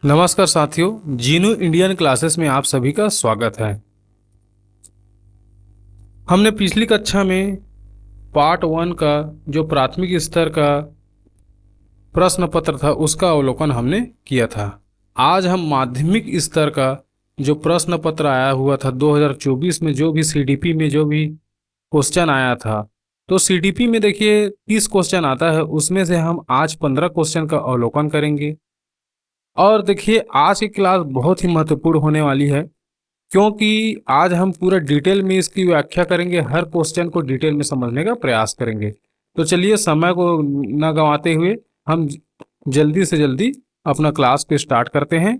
नमस्कार साथियों, Jinu Indian classes में आप सभी का स्वागत है। हमने पिछली कक्षा में पार्ट 1 का जो प्राथमिक स्तर का प्रश्न पत्र था उसका अवलोकन हमने किया था। आज हम माध्यमिक स्तर का जो प्रश्न पत्र आया हुआ था 2024 में, जो भी सीडीपी में जो भी क्वेश्चन आया था, तो सीडीपी में देखिए 30 क्वेश्चन आता है, उसमें से हम आज 15 क्वेश्चन का अवलोकन करेंगे। और देखिए आज की क्लास बहुत ही महत्वपूर्ण होने वाली है, क्योंकि आज हम पूरा डिटेल में इसकी व्याख्या करेंगे, हर क्वेश्चन को डिटेल में समझने का प्रयास करेंगे। तो चलिए समय को न गंवाते हुए हम जल्दी से जल्दी अपना क्लास को स्टार्ट करते हैं।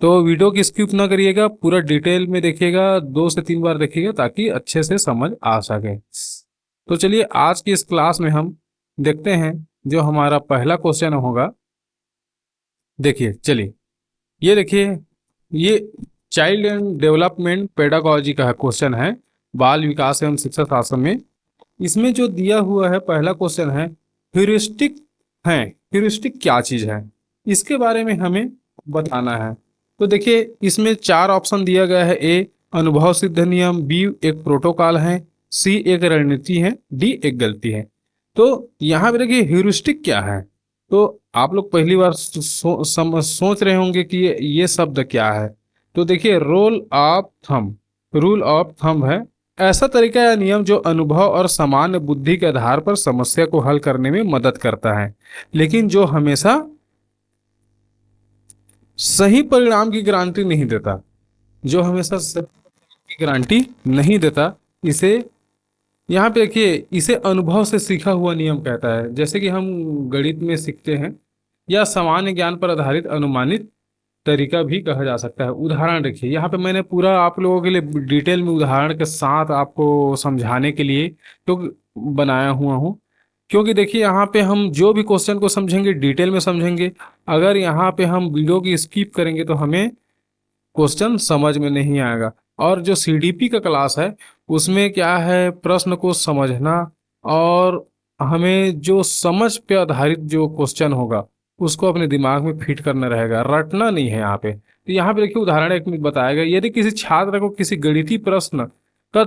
तो वीडियो की स्किप ना करिएगा, पूरा डिटेल में देखिएगा, 2 से 3 बार देखिएगा ताकि अच्छे से समझ आ सके। तो चलिए आज की इस क्लास में हम देखते हैं जो हमारा पहला क्वेश्चन होगा। देखिए चलिए, ये देखिए, ये चाइल्ड एंड डेवलपमेंट पेडागोजी का क्वेश्चन है, बाल विकास एवं शिक्षा शास्त्र में। इसमें जो दिया हुआ है पहला क्वेश्चन है, ह्यूरिस्टिक है। ह्यूरिस्टिक क्या चीज है, इसके बारे में हमें बताना है। तो देखिए इसमें 4 ऑप्शन दिया गया है। ए अनुभव सिद्ध नियम, बी एक प्रोटोकॉल है, सी एक रणनीति है, डी एक गलती है। तो यहाँ पे देखिए ह्यूरिस्टिक क्या है, तो आप लोग पहली बार सोच रहे होंगे कि ये शब्द क्या है। तो देखिए रूल ऑफ थंब है ऐसा तरीका या नियम जो अनुभव और सामान्य बुद्धि के आधार पर समस्या को हल करने में मदद करता है, लेकिन जो हमेशा सही परिणाम की गारंटी नहीं देता। जो हमेशा सही की गारंटी नहीं देता, इसे यहाँ पे देखिए, इसे अनुभव से सीखा हुआ नियम कहता है। जैसे कि हम गणित में सीखते हैं, या सामान्य ज्ञान पर आधारित अनुमानित तरीका भी कहा जा सकता है। उदाहरण देखिए, यहाँ पे मैंने पूरा आप लोगों के लिए डिटेल में उदाहरण के साथ आपको समझाने के लिए तो बनाया हुआ हूँ। क्योंकि देखिए यहाँ पे हम जो भी क्वेश्चन को समझेंगे डिटेल में समझेंगे। अगर यहाँ पे हम वीडियो की स्किप करेंगे तो हमें क्वेश्चन समझ में नहीं आएगा। और जो सीडीपी का क्लास है उसमें क्या है, प्रश्न को समझना और हमें जो समझ पे आधारित जो क्वेश्चन होगा उसको अपने दिमाग में फिट करना रहेगा, रटना नहीं है यहाँ पे। तो यहाँ पे देखिए उदाहरण एक में बताया गया, यदि किसी छात्र को किसी गणितीय प्रश्न का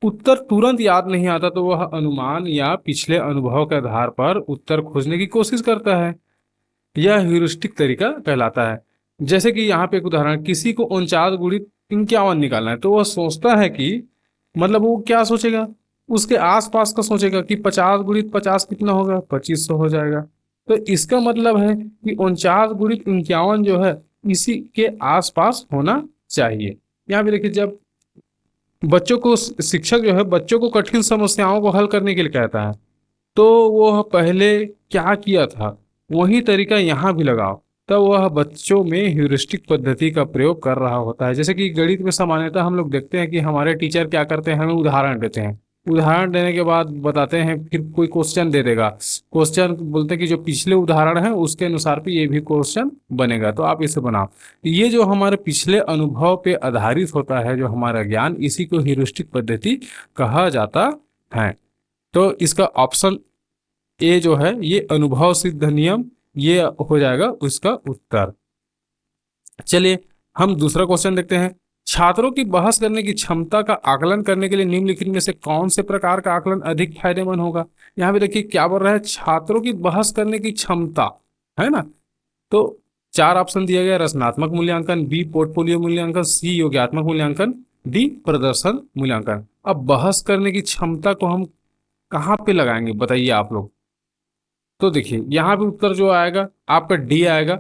उत्तर तुरंत याद नहीं आता तो वह अनुमान या पिछले अनुभव के आधार पर उत्तर खोजने की कोशिश करता है। यह ह्यूरिस्टिक तरीका कहलाता है। जैसे कि यहाँ पे एक उदाहरण, किसी को 49 × 51 निकालना है, तो वह सोचता है कि, मतलब वो क्या सोचेगा, उसके आसपास का सोचेगा कि 50 × 50 कितना होगा, 2500 हो जाएगा। तो इसका मतलब है कि 49 × 51 जो है इसी के आसपास होना चाहिए। यहाँ पे देखिए, जब बच्चों को शिक्षक जो है बच्चों को कठिन समस्याओं को हल करने के लिए कहता है, तो वह पहले क्या किया था वही तरीका यहाँ भी लगाओ, तब वह बच्चों में ह्यूरिस्टिक पद्धति का प्रयोग कर रहा होता है। जैसे कि गणित में सामान्यतः हम लोग देखते हैं कि हमारे टीचर क्या करते हैं, हमें उदाहरण देते हैं, उदाहरण देने के बाद बताते हैं, फिर कोई क्वेश्चन दे देगा, क्वेश्चन बोलते हैं कि जो पिछले उदाहरण है उसके अनुसार भी ये भी क्वेश्चन बनेगा, तो आप इसे बनाओ। ये जो हमारे पिछले अनुभव पे आधारित होता है जो हमारा ज्ञान, इसी को ह्यूरिस्टिक पद्धति कहा जाता है। तो इसका ऑप्शन ए जो है ये अनुभव सिद्ध नियम, ये हो जाएगा उसका उत्तर। चलिए हम दूसरा क्वेश्चन देखते हैं। छात्रों की बहस करने की क्षमता का आकलन करने के लिए निम्नलिखित में से कौन से प्रकार का आकलन अधिक फायदेमंद होगा। यहाँ पे देखिए क्या बोल रहा है, छात्रों की बहस करने की क्षमता, है ना। तो 4 ऑप्शन दिया गया, रचनात्मक मूल्यांकन, बी पोर्टफोलियो मूल्यांकन, सी योगात्मक मूल्यांकन, डी प्रदर्शन मूल्यांकन। अब बहस करने की क्षमता को हम कहाँ पे लगाएंगे बताइए आप लोग। तो देखिए यहाँ पे उत्तर जो आएगा आपका डी आएगा,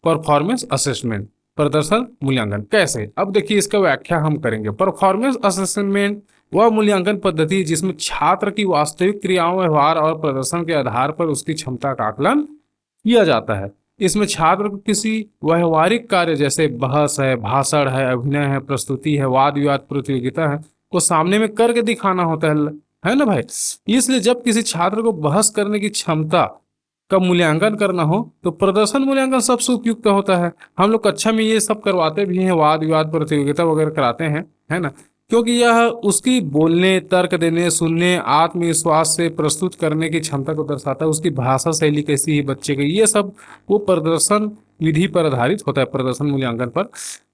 परफॉर्मेंस असेसमेंट, प्रदर्शन मूल्यांकन। कैसे, अब देखिए इसका व्याख्या हम करेंगे। परफॉर्मेंस असेसमेंट वह मूल्यांकन पद्धति है जिसमें छात्र की वास्तविक क्रियाओं, व्यवहार और प्रदर्शन के आधार पर उसकी क्षमता का आकलन किया जाता है। इसमें छात्र को किसी व्यवहारिक कार्य जैसे बहस है, भाषण है, अभिनय है, प्रस्तुति है, वाद विवाद प्रतियोगिता है को सामने में करके दिखाना होता है ना भाई। इसलिए जब किसी छात्र को बहस करने की क्षमता का मूल्यांकन करना हो तो प्रदर्शन मूल्यांकन सबसे उपयुक्त होता है। हम लोग कक्षा में ये सब करवाते भी हैं, वाद विवाद प्रतियोगिता वगैरह कराते हैं, है ना, क्योंकि यह उसकी बोलने, तर्क देने, सुनने, आत्मविश्वास से प्रस्तुत करने की क्षमता को दर्शाता है। उसकी भाषा शैली कैसी है बच्चे की, ये सब वो प्रदर्शन विधि पर आधारित होता है प्रदर्शन मूल्यांकन पर।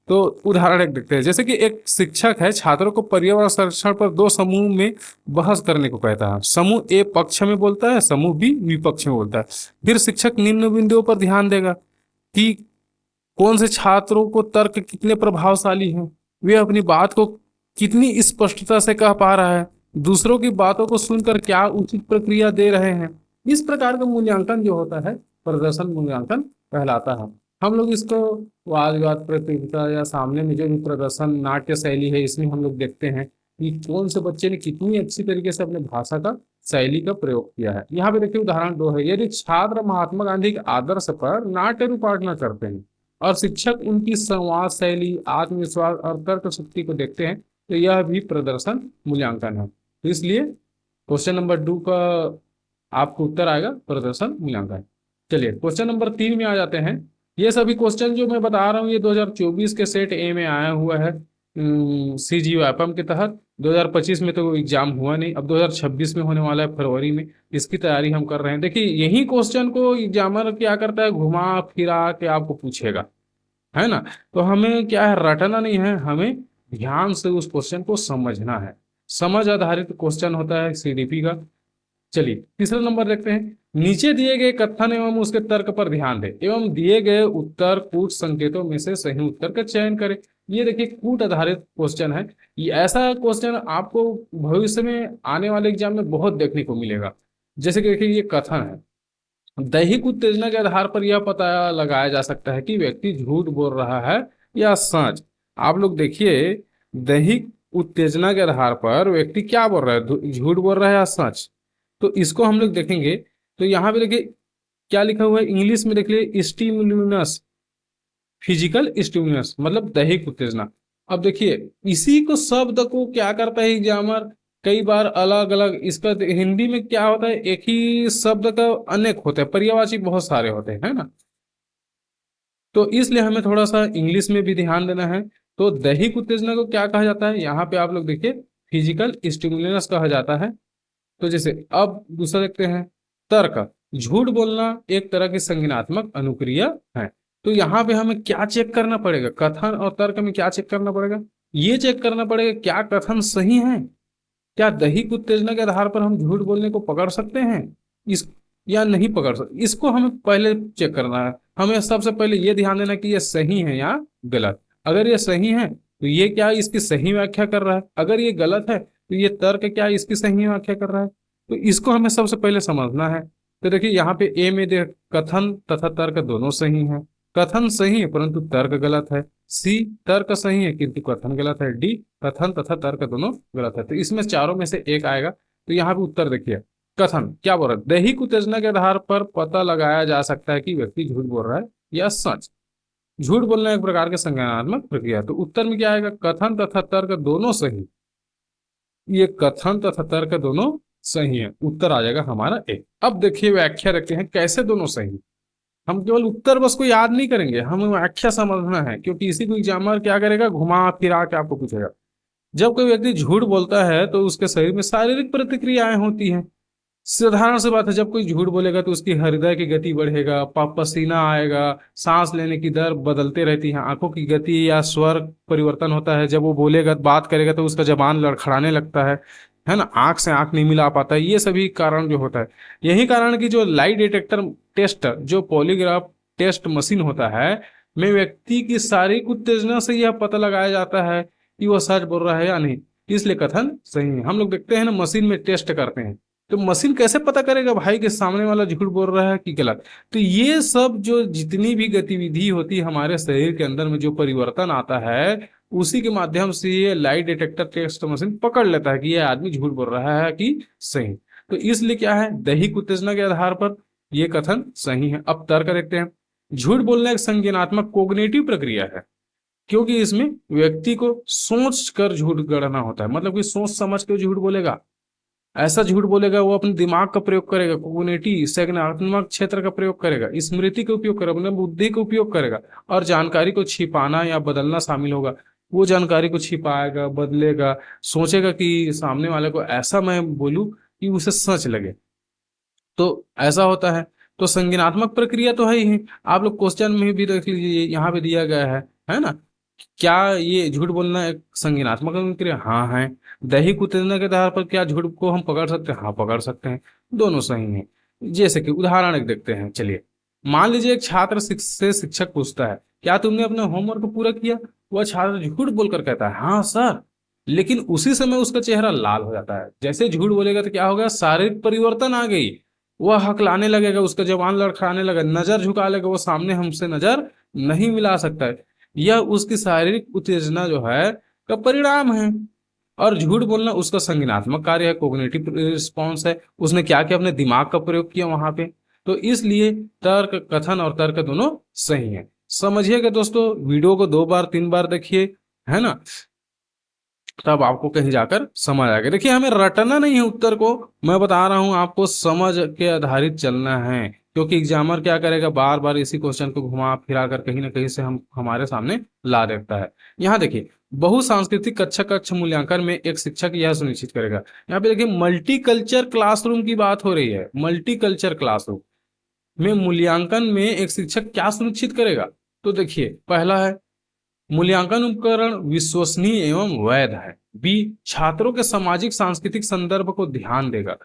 तो उदाहरण एक देखते हैं, जैसे कि एक शिक्षक है छात्रों को पर्यावरण संरक्षण पर दो समूह में बहस करने को कहता है। समूह ए पक्ष में बोलता है, समूह बी विपक्ष में बोलता है। फिर शिक्षक निम्न बिंदुओं पर ध्यान देगा कि कौन से छात्रों को तर्क कितने प्रभावशाली हैं, वे अपनी बात को कितनी स्पष्टता से कह पा रहा है, दूसरों की बातों को सुनकर क्या उचित प्रक्रिया दे रहे हैं। इस प्रकार का मूल्यांकन जो होता है प्रदर्शन मूल्यांकन कहलाता है। हम लोग इसको वाद विवाद प्रतियोगिता या सामने में जो भी प्रदर्शन नाट्य शैली है इसमें हम लोग देखते हैं कि कौन से बच्चे ने कितनी अच्छी तरीके से अपने भाषा का शैली का प्रयोग किया है। यहाँ पे देखिए उदाहरण 2 है, यदि छात्र महात्मा गांधी के आदर्श पर नाट्य रूपाटना करते हैं और शिक्षक उनकी संवाद शैली, आत्मविश्वास और तर्क शक्ति को देखते हैं तो यह भी प्रदर्शन मूल्यांकन है। तो इसलिए क्वेश्चन नंबर 2 का आपको उत्तर आएगा प्रदर्शन मूल्यांकन। चलिए क्वेश्चन नंबर 3 में आ जाते हैं। ये सभी क्वेश्चन जो मैं बता रहा हूँ ये 2024 के सेट ए में आया हुआ है CGO-APAM के तहत। 2025 में तो एग्जाम हुआ नहीं, अब 2026 में होने वाला है फरवरी में, इसकी तैयारी हम कर रहे हैं। देखिए यही क्वेश्चन को एग्जामर क्या करता है, घुमा फिरा के आपको पूछेगा, है ना। तो हमें क्या है, रटना नहीं है, हमें ध्यान से उस क्वेश्चन को समझना है। समझ आधारित क्वेश्चन होता है CDP का। चलिए तीसरा नंबर देखते हैं, नीचे दिए गए कथन एवं उसके तर्क पर ध्यान दें एवं दिए गए उत्तर कूट संकेतों में से सही उत्तर का चयन करें। ये देखिए कूट आधारित क्वेश्चन है। ये ऐसा क्वेश्चन आपको भविष्य में आने वाले एग्जाम में बहुत देखने को मिलेगा। जैसे कि देखिए ये कथन है, दैहिक उत्तेजना के आधार पर यह पता लगाया जा सकता है कि व्यक्ति झूठ बोल रहा है या सच। आप लोग देखिए दैहिक उत्तेजना के आधार पर व्यक्ति क्या बोल रहा है, झूठ बोल रहा है या सच। तो इसको हम लोग देखेंगे तो यहाँ पे देखिए क्या लिखा हुआ है इंग्लिश में, देख लीजिए स्टिमुलस, फिजिकल स्टिमुलस मतलब दैहिक उत्तेजना। अब देखिए इसी को शब्द को क्या करता है एग्जामर, कई बार अलग अलग, इसका हिंदी में क्या होता है एक ही शब्द का अनेक होते हैं, पर्यायवाची बहुत सारे होते हैं, है ना। तो इसलिए हमें थोड़ा सा इंग्लिश में भी ध्यान देना है। तो दैहिक उत्तेजना को क्या कहा जाता है, यहाँ पे आप लोग देखिए फिजिकल स्टिमुलस कहा जाता है। तो जैसे अब दूसरा देखते हैं, तर्क, झूठ बोलना एक तरह की संज्ञानात्मक अनुक्रिया है। तो यहाँ पे हमें क्या चेक करना पड़ेगा, कथन और तर्क में क्या चेक करना पड़ेगा, ये चेक करना पड़ेगा क्या कथन सही है, क्या दैहिक उत्तेजना के आधार पर हम झूठ बोलने को पकड़ सकते हैं इस या नहीं पकड़ सकते, इसको हमें पहले चेक करना है। हमें सबसे पहले ये ध्यान देना कि ये सही है या गलत। अगर ये सही है तो ये क्या इसकी सही व्याख्या कर रहा है, अगर ये गलत है तो ये तर्क क्या इसकी सही व्याख्या कर रहा है। तो इसको हमें सबसे पहले समझना है। तो देखिए यहाँ पे ए में देख कथन तथा तर्क दोनों सही हैं, कथन सही है परंतु तर्क गलत है। सी तर्क सही है किंतु कथन गलत है। डी कथन तथा तर्क दोनों गलत है। तो इसमें चारों में से एक आएगा। तो यहाँ पे उत्तर देखिए, कथन क्या बोल रहा है, दैहिक उत्तेजना के आधार पर पता लगाया जा सकता है कि व्यक्ति झूठ बोल रहा है या सच। झूठ बोलना एक प्रकार के संज्ञानात्मक प्रक्रिया। तो उत्तर में क्या आएगा, कथन तथा तर्क दोनों सही। ये कथन तथा तर्क दोनों सही है, उत्तर आ जाएगा हमारा ए। अब देखिए व्याख्या रखते हैं कैसे दोनों सही। हम केवल उत्तर बस को याद नहीं करेंगे, हमें व्याख्या समझना है, क्योंकि इसी को एग्जामर क्या करेगा, घुमा फिरा के आपको पूछेगा। जब कोई व्यक्ति झूठ बोलता है तो उसके शरीर में शारीरिक प्रतिक्रियाएं होती हैं। साधारण सी बात है, जब कोई झूठ बोलेगा तो उसकी हृदय की गति बढ़ेगा, पसीना आएगा, सांस लेने की दर बदलते रहती है, आंखों की गति या स्वर परिवर्तन होता है। जब वो बोलेगा बात करेगा तो उसका जबान लड़खड़ाने लगता है ना, आंख से आंख नहीं मिला पाता है। ये सभी कारण जो होता है, यही कारण की जो लाई डिटेक्टर टेस्ट, जो पॉलीग्राफ टेस्ट मशीन होता है, में व्यक्ति की शारीरिक उत्तेजना से यह पता लगाया जाता है कि वह सच बोल रहा है या नहीं। इसलिए कथन सही है। हम लोग देखते हैं ना मशीन में टेस्ट करते हैं, तो मशीन कैसे पता करेगा भाई कि सामने वाला झूठ बोल रहा है कि गलत। तो ये सब जो जितनी भी गतिविधि होती है हमारे शरीर के अंदर में, जो परिवर्तन आता है, उसी के माध्यम से ये लाई डिटेक्टर टेस्ट मशीन पकड़ लेता है कि ये आदमी झूठ बोल रहा है कि सही। तो इसलिए क्या है, दैहिक उत्तेजना के आधार पर ये कथन सही है। अब तर्क देखते हैं। झूठ बोलना एक संज्ञानात्मक कोग्निटिव प्रक्रिया है, क्योंकि इसमें व्यक्ति को सोच कर झूठ गढ़ना होता है। मतलब कि सोच समझ के झूठ बोलेगा, ऐसा झूठ बोलेगा, वो अपने दिमाग का प्रयोग करेगा, कोग्निटिव संज्ञानात्मक क्षेत्र का प्रयोग करेगा, स्मृति का उपयोग करेगा, मतलब बुद्धि का उपयोग करेगा, और जानकारी को छिपाना या बदलना शामिल होगा। वो जानकारी को छिपाएगा, बदलेगा, सोचेगा कि सामने वाले को ऐसा मैं बोलूं कि उसे सच लगे। तो ऐसा होता है। तो संज्ञानात्मक प्रक्रिया तो है ही। आप लोग क्वेश्चन में भी देख लीजिए, यहाँ पे दिया गया है ना। क्या ये झूठ बोलना एक संज्ञानात्मक प्रक्रिया? हाँ है। दैहिक उत्तेजना के आधार पर क्या झूठ को हम पकड़ सकते हैं? हाँ पकड़ सकते हैं, दोनों सही हैं। जैसे कि उदाहरण एक देखते हैं, चलिए। मान लीजिए एक छात्र से शिक्षक पूछता है, क्या तुमने अपना होमवर्क पूरा किया? वह छात्र झूठ बोलकर कहता है, हाँ सर। लेकिन उसी समय उसका चेहरा लाल हो जाता है। जैसे झूठ बोलेगा तो क्या होगा? शारीरिक परिवर्तन आ गई। वह हकलाने लगेगा, उसका जवान लड़खड़ाने लगेगा, नजर झुका लेगा, वो सामने हमसे नजर नहीं मिला सकता है। यह उसकी शारीरिक उत्तेजना जो है का परिणाम है। और झूठ बोलना उसका संज्ञानात्मक कार्य है, कोग्निटिव रिस्पॉन्स है। उसने क्या किया? अपने दिमाग का प्रयोग किया वहां पे। तो इसलिए तर्क कथन और तर्क दोनों सही है। समझिएगा दोस्तों, वीडियो को 2 बार 3 बार देखिए, है ना, तब आपको कहीं जाकर समझ आएगा। देखिए हमें रटना नहीं है उत्तर को, मैं बता रहा हूं आपको, समझ के आधारित चलना है। क्योंकि एग्जामर क्या करेगा? बार बार इसी क्वेश्चन को घुमा फिरा कर कहीं ना कहीं से हम हमारे सामने ला देता है। यहाँ देखिए, बहुसांस्कृतिक कक्ष मूल्यांकन में एक शिक्षक यह सुनिश्चित करेगा। यहाँ पे देखिए मल्टी कल्चर क्लासरूम की बात हो रही है। मल्टी कल्चर क्लासरूम में मूल्यांकन में एक शिक्षक क्या सुनिश्चित करेगा? तो देखिए, पहला है मूल्यांकन उपकरण विश्वसनीय एवं वैध है। बी, छात्रों के सामाजिक सांस्कृतिक संदर्भ को ध्यान देगा।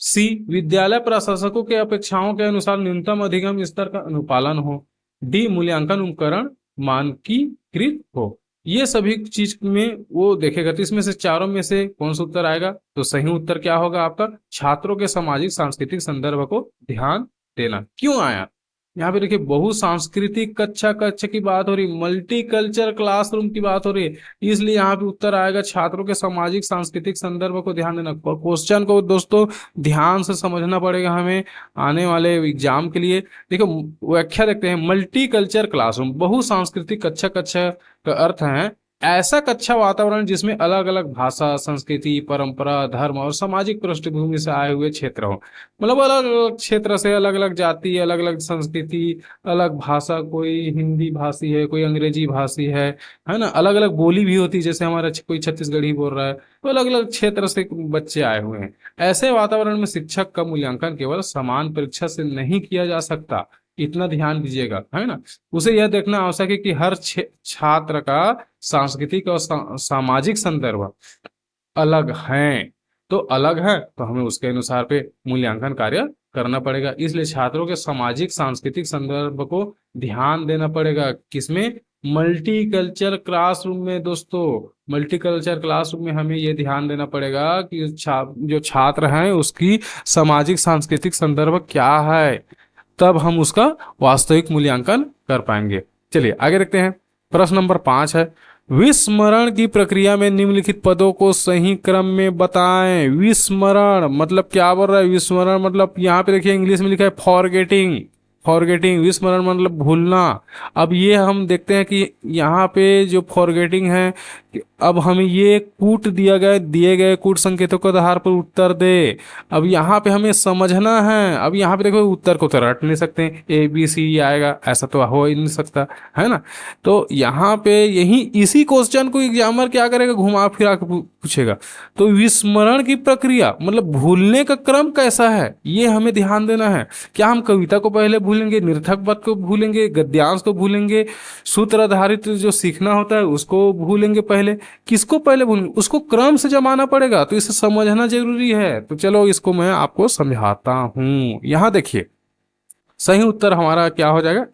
सी, विद्यालय प्रशासकों के अपेक्षाओं के अनुसार न्यूनतम अधिगम स्तर का अनुपालन हो। डी, मूल्यांकन उपकरण मानकीकृत हो। ये सभी चीज में वो देखेगा। तो इसमें से चारों में से कौन सा उत्तर आएगा? तो सही उत्तर क्या होगा आपका? छात्रों के सामाजिक सांस्कृतिक संदर्भ को ध्यान देना। क्यों आया? यहाँ पे देखिए बहुसांस्कृतिक कक्ष की बात हो रही, मल्टी कल्चर क्लासरूम की बात हो रही है, इसलिए यहाँ पे उत्तर आएगा छात्रों के सामाजिक सांस्कृतिक संदर्भ को ध्यान देना। क्वेश्चन को दोस्तों ध्यान से समझना पड़ेगा हमें आने वाले एग्जाम के लिए। देखो व्याख्या देखते हैं, मल्टी कल्चर क्लासरूम, बहुसांस्कृतिक कक्ष का अर्थ है ऐसा कक्षा वातावरण जिसमें अलग अलग भाषा, संस्कृति, परंपरा, धर्म और सामाजिक पृष्ठभूमि से आए हुए क्षेत्र हो। मतलब अलग अलग क्षेत्र से, अलग अलग जाति, अलग अलग संस्कृति, अलग भाषा, कोई हिंदी भाषी है, कोई अंग्रेजी भाषी है ना, अलग अलग बोली भी होती है, जैसे हमारा कोई छत्तीसगढ़ी बोल रहा है, तो अलग अलग क्षेत्र से बच्चे आए हुए हैं। ऐसे वातावरण में शिक्षक का मूल्यांकन केवल समान परीक्षा से नहीं किया जा सकता, इतना ध्यान दीजिएगा, है ना। उसे यह देखना आवश्यक है कि हर छात्र का सांस्कृतिक और सामाजिक संदर्भ अलग हैं। तो अलग है तो हमें उसके अनुसार पे मूल्यांकन कार्य करना पड़ेगा। इसलिए छात्रों के सामाजिक सांस्कृतिक संदर्भ को ध्यान देना पड़ेगा। किसमें? मल्टी कल्चर क्लासरूम में दोस्तों। मल्टी कल्चर क्लासरूम में हमें ये ध्यान देना पड़ेगा कि जो छात्र हैं उसकी सामाजिक सांस्कृतिक संदर्भ क्या है, तब हम उसका वास्तविक मूल्यांकन कर पाएंगे। चलिए आगे देखते हैं। प्रश्न नंबर 5 है, विस्मरण की प्रक्रिया में निम्नलिखित पदों को सही क्रम में बताएं। विस्मरण मतलब क्या बोल रहा है? विस्मरण मतलब यहाँ पे देखिए इंग्लिश में लिखा है फॉरगेटिंग। फॉरगेटिंग, विस्मरण मतलब भूलना। अब ये हम देखते हैं कि यहाँ पे जो फॉरगेटिंग है, अब हमें ये कूट दिए गए कूट संकेतों के आधार पर उत्तर दे। अब यहाँ पे हमें समझना है। अब यहाँ पे देखो उत्तर को तो रट नहीं सकते, ए बी सी आएगा, ऐसा तो हो ही नहीं सकता, है ना। तो यहाँ पे यही इसी क्वेश्चन को एग्जामर क्या करेगा? घुमा फिरा के पूछेगा। तो विस्मरण की प्रक्रिया मतलब भूलने का क्रम कैसा है, ये हमें ध्यान देना है। क्या हम कविता को पहले भूलेंगे, निरर्थक पद को भूलेंगे, गद्यांश को भूलेंगे, सूत्र आधारित जो सीखना होता है उसको भूलेंगे पहले? किसको पहले भूलेंगे? उसको क्रम से जमाना पड़ेगा। तो इसे समझना जरूरी है। तो चलो इसको मैं आपको समझाता हूं। यहां देखिए सही उत्तर हमारा क्या हो जाएगा?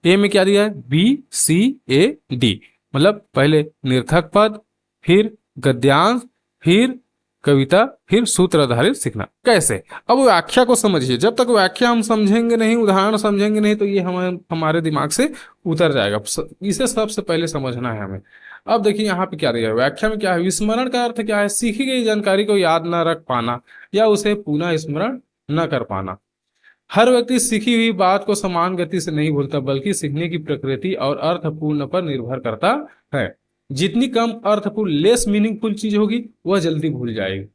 ए में क्या दिया है? बी सी ए डी, मतलब पहले निरर्थक पद, फिर गद्यांश, फिर कविता, फिर सूत्र आधारित सीखना। कैसे? अब व्याख्या को समझिए। जब तक व्याख्या हम समझेंगे नहीं, उदाहरण समझेंगे नहीं, तो ये हमारे दिमाग से उतर जाएगा। इसे सबसे पहले समझना है हमें। अब देखिए यहाँ पे क्या दिया है, व्याख्या में क्या है? विस्मरण का अर्थ क्या है? सीखी गई जानकारी को याद न रख पाना या उसे पुनः स्मरण न कर पाना। हर व्यक्ति सीखी हुई बात को समान गति से नहीं भूलता, बल्कि सीखने की प्रकृति और अर्थपूर्ण पर निर्भर करता है। जितनी कम अर्थपूर्ण, लेस मीनिंगफुल चीज होगी वह जल्दी भूल जाएगी,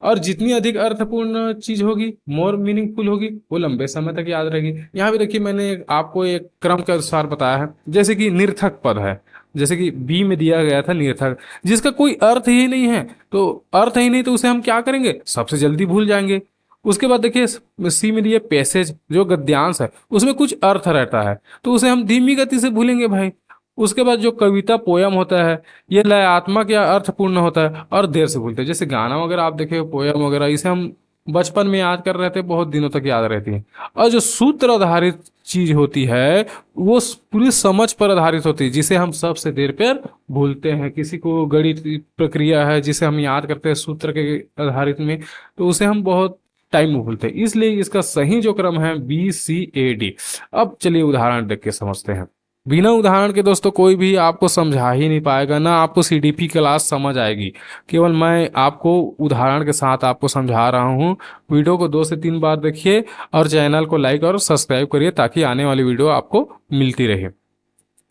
और जितनी अधिक अर्थपूर्ण चीज होगी, मोर मीनिंगफुल होगी, वो लंबे समय तक याद रहेगी। यहाँ पे देखिए मैंने आपको एक क्रम के अनुसार बताया है। जैसे कि निरर्थक पद है, जैसे कि बी में दिया गया था निरर्थक, जिसका कोई अर्थ ही नहीं है। तो अर्थ ही नहीं तो उसे हम क्या करेंगे? सबसे जल्दी भूल जाएंगे। उसके बाद देखिए सी में दिए पैसेज, जो गद्यांश है उसमें कुछ अर्थ रहता है तो उसे हम धीमी गति से भूलेंगे भाई। उसके बाद जो कविता पोयम होता है ये लयात्मक या अर्थपूर्ण होता है और देर से भूलते हैं। जैसे गाना वगैरह आप देखे पोयम वगैरह, इसे हम बचपन में याद कर रहे थे, बहुत दिनों तक याद रहती है। और जो सूत्र आधारित चीज होती है वो पूरी समझ पर आधारित होती है, जिसे हम सबसे देर पर भूलते हैं। किसी को गणित प्रक्रिया है जिसे हम याद करते हैं सूत्र के आधारित में, तो उसे हम बहुत टाइम में भूलते हैं। इसलिए इसका सही जो क्रम है BCAD। अब चलिए उदाहरण देख के समझते हैं। बिना उदाहरण के दोस्तों कोई भी आपको समझा ही नहीं पाएगा, ना आपको CDP क्लास समझ आएगी। केवल मैं आपको उदाहरण के साथ आपको समझा रहा हूँ। वीडियो को 2 से 3 बार देखिए और चैनल को लाइक और सब्सक्राइब करिए ताकि आने वाली वीडियो आपको मिलती रहे।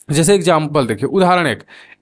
जैसे एग्जाम्पल देखिए, उदाहरण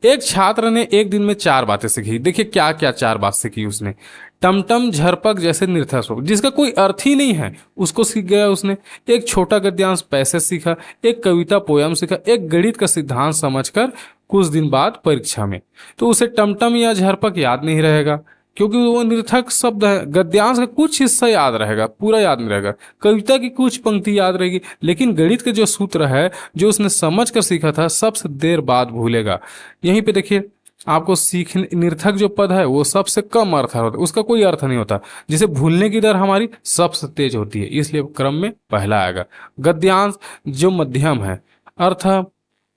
एक छात्र ने एक दिन में 4 बातें सीखी। देखिए क्या क्या 4 बात सीखी उसने। टमटम झरपक जैसे निरर्थक शब्द जिसका कोई अर्थ ही नहीं है उसको सीख गया उसने। एक छोटा गद्यांश पैसेज सीखा। एक कविता पोयम सीखा। एक गणित का सिद्धांत समझकर कुछ दिन बाद परीक्षा में तो उसे टमटम या झरपक याद नहीं रहेगा क्योंकि वो निरर्थक शब्द है। गद्यांश का कुछ हिस्सा याद रहेगा, पूरा याद नहीं रहेगा। कविता की कुछ पंक्ति याद रहेगी, लेकिन गणित के जो सूत्र है जो उसने समझ कर सीखा था सबसे देर बाद भूलेगा। यहीं पे देखिए आपको सीखने निरर्थक जो पद है वो सबसे कम अर्थ होता है, उसका कोई अर्थ नहीं होता, जिसे भूलने की दर हमारी सबसे तेज होती है, इसलिए क्रम में पहला आएगा। गद्यांश जो मध्यम है, अर्थ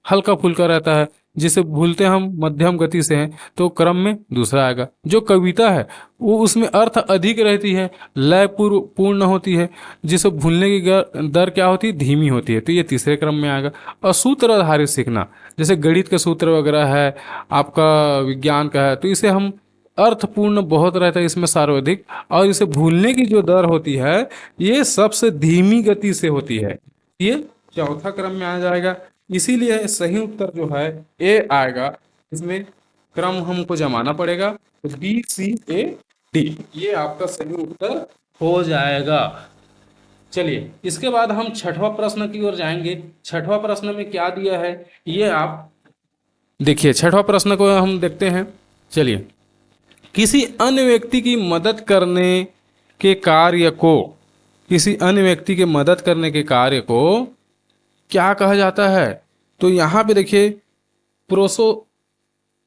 हल्का फुल्का रहता है, जिसे भूलते हम मध्यम गति से हैं, तो क्रम में दूसरा आएगा। जो कविता है वो उसमें अर्थ अधिक रहती है, लय पूर्ण होती है, जिसे भूलने की दर क्या होती है, धीमी होती है, तो ये तीसरे क्रम में आएगा। और सूत्र आधारित सीखना, जैसे गणित के सूत्र वगैरह है, आपका विज्ञान का है, तो इसे हम अर्थपूर्ण बहुत रहता है इसमें सर्वाधिक, और इसे भूलने की जो दर होती है ये सबसे धीमी गति से होती है, ये चौथा क्रम में आ जाएगा। इसीलिए सही उत्तर जो है ए आएगा। इसमें क्रम हमको जमाना पड़ेगा, तो BCAD ये आपका सही उत्तर हो जाएगा। चलिए इसके बाद हम छठवां प्रश्न की ओर जाएंगे। छठवां प्रश्न में क्या दिया है ये आप देखिए। छठवां प्रश्न को हम देखते हैं। चलिए, किसी अन्य व्यक्ति की मदद करने के कार्य को किसी अन्य व्यक्ति के मदद करने के कार्य को क्या कहा जाता है? तो यहाँ पे देखिए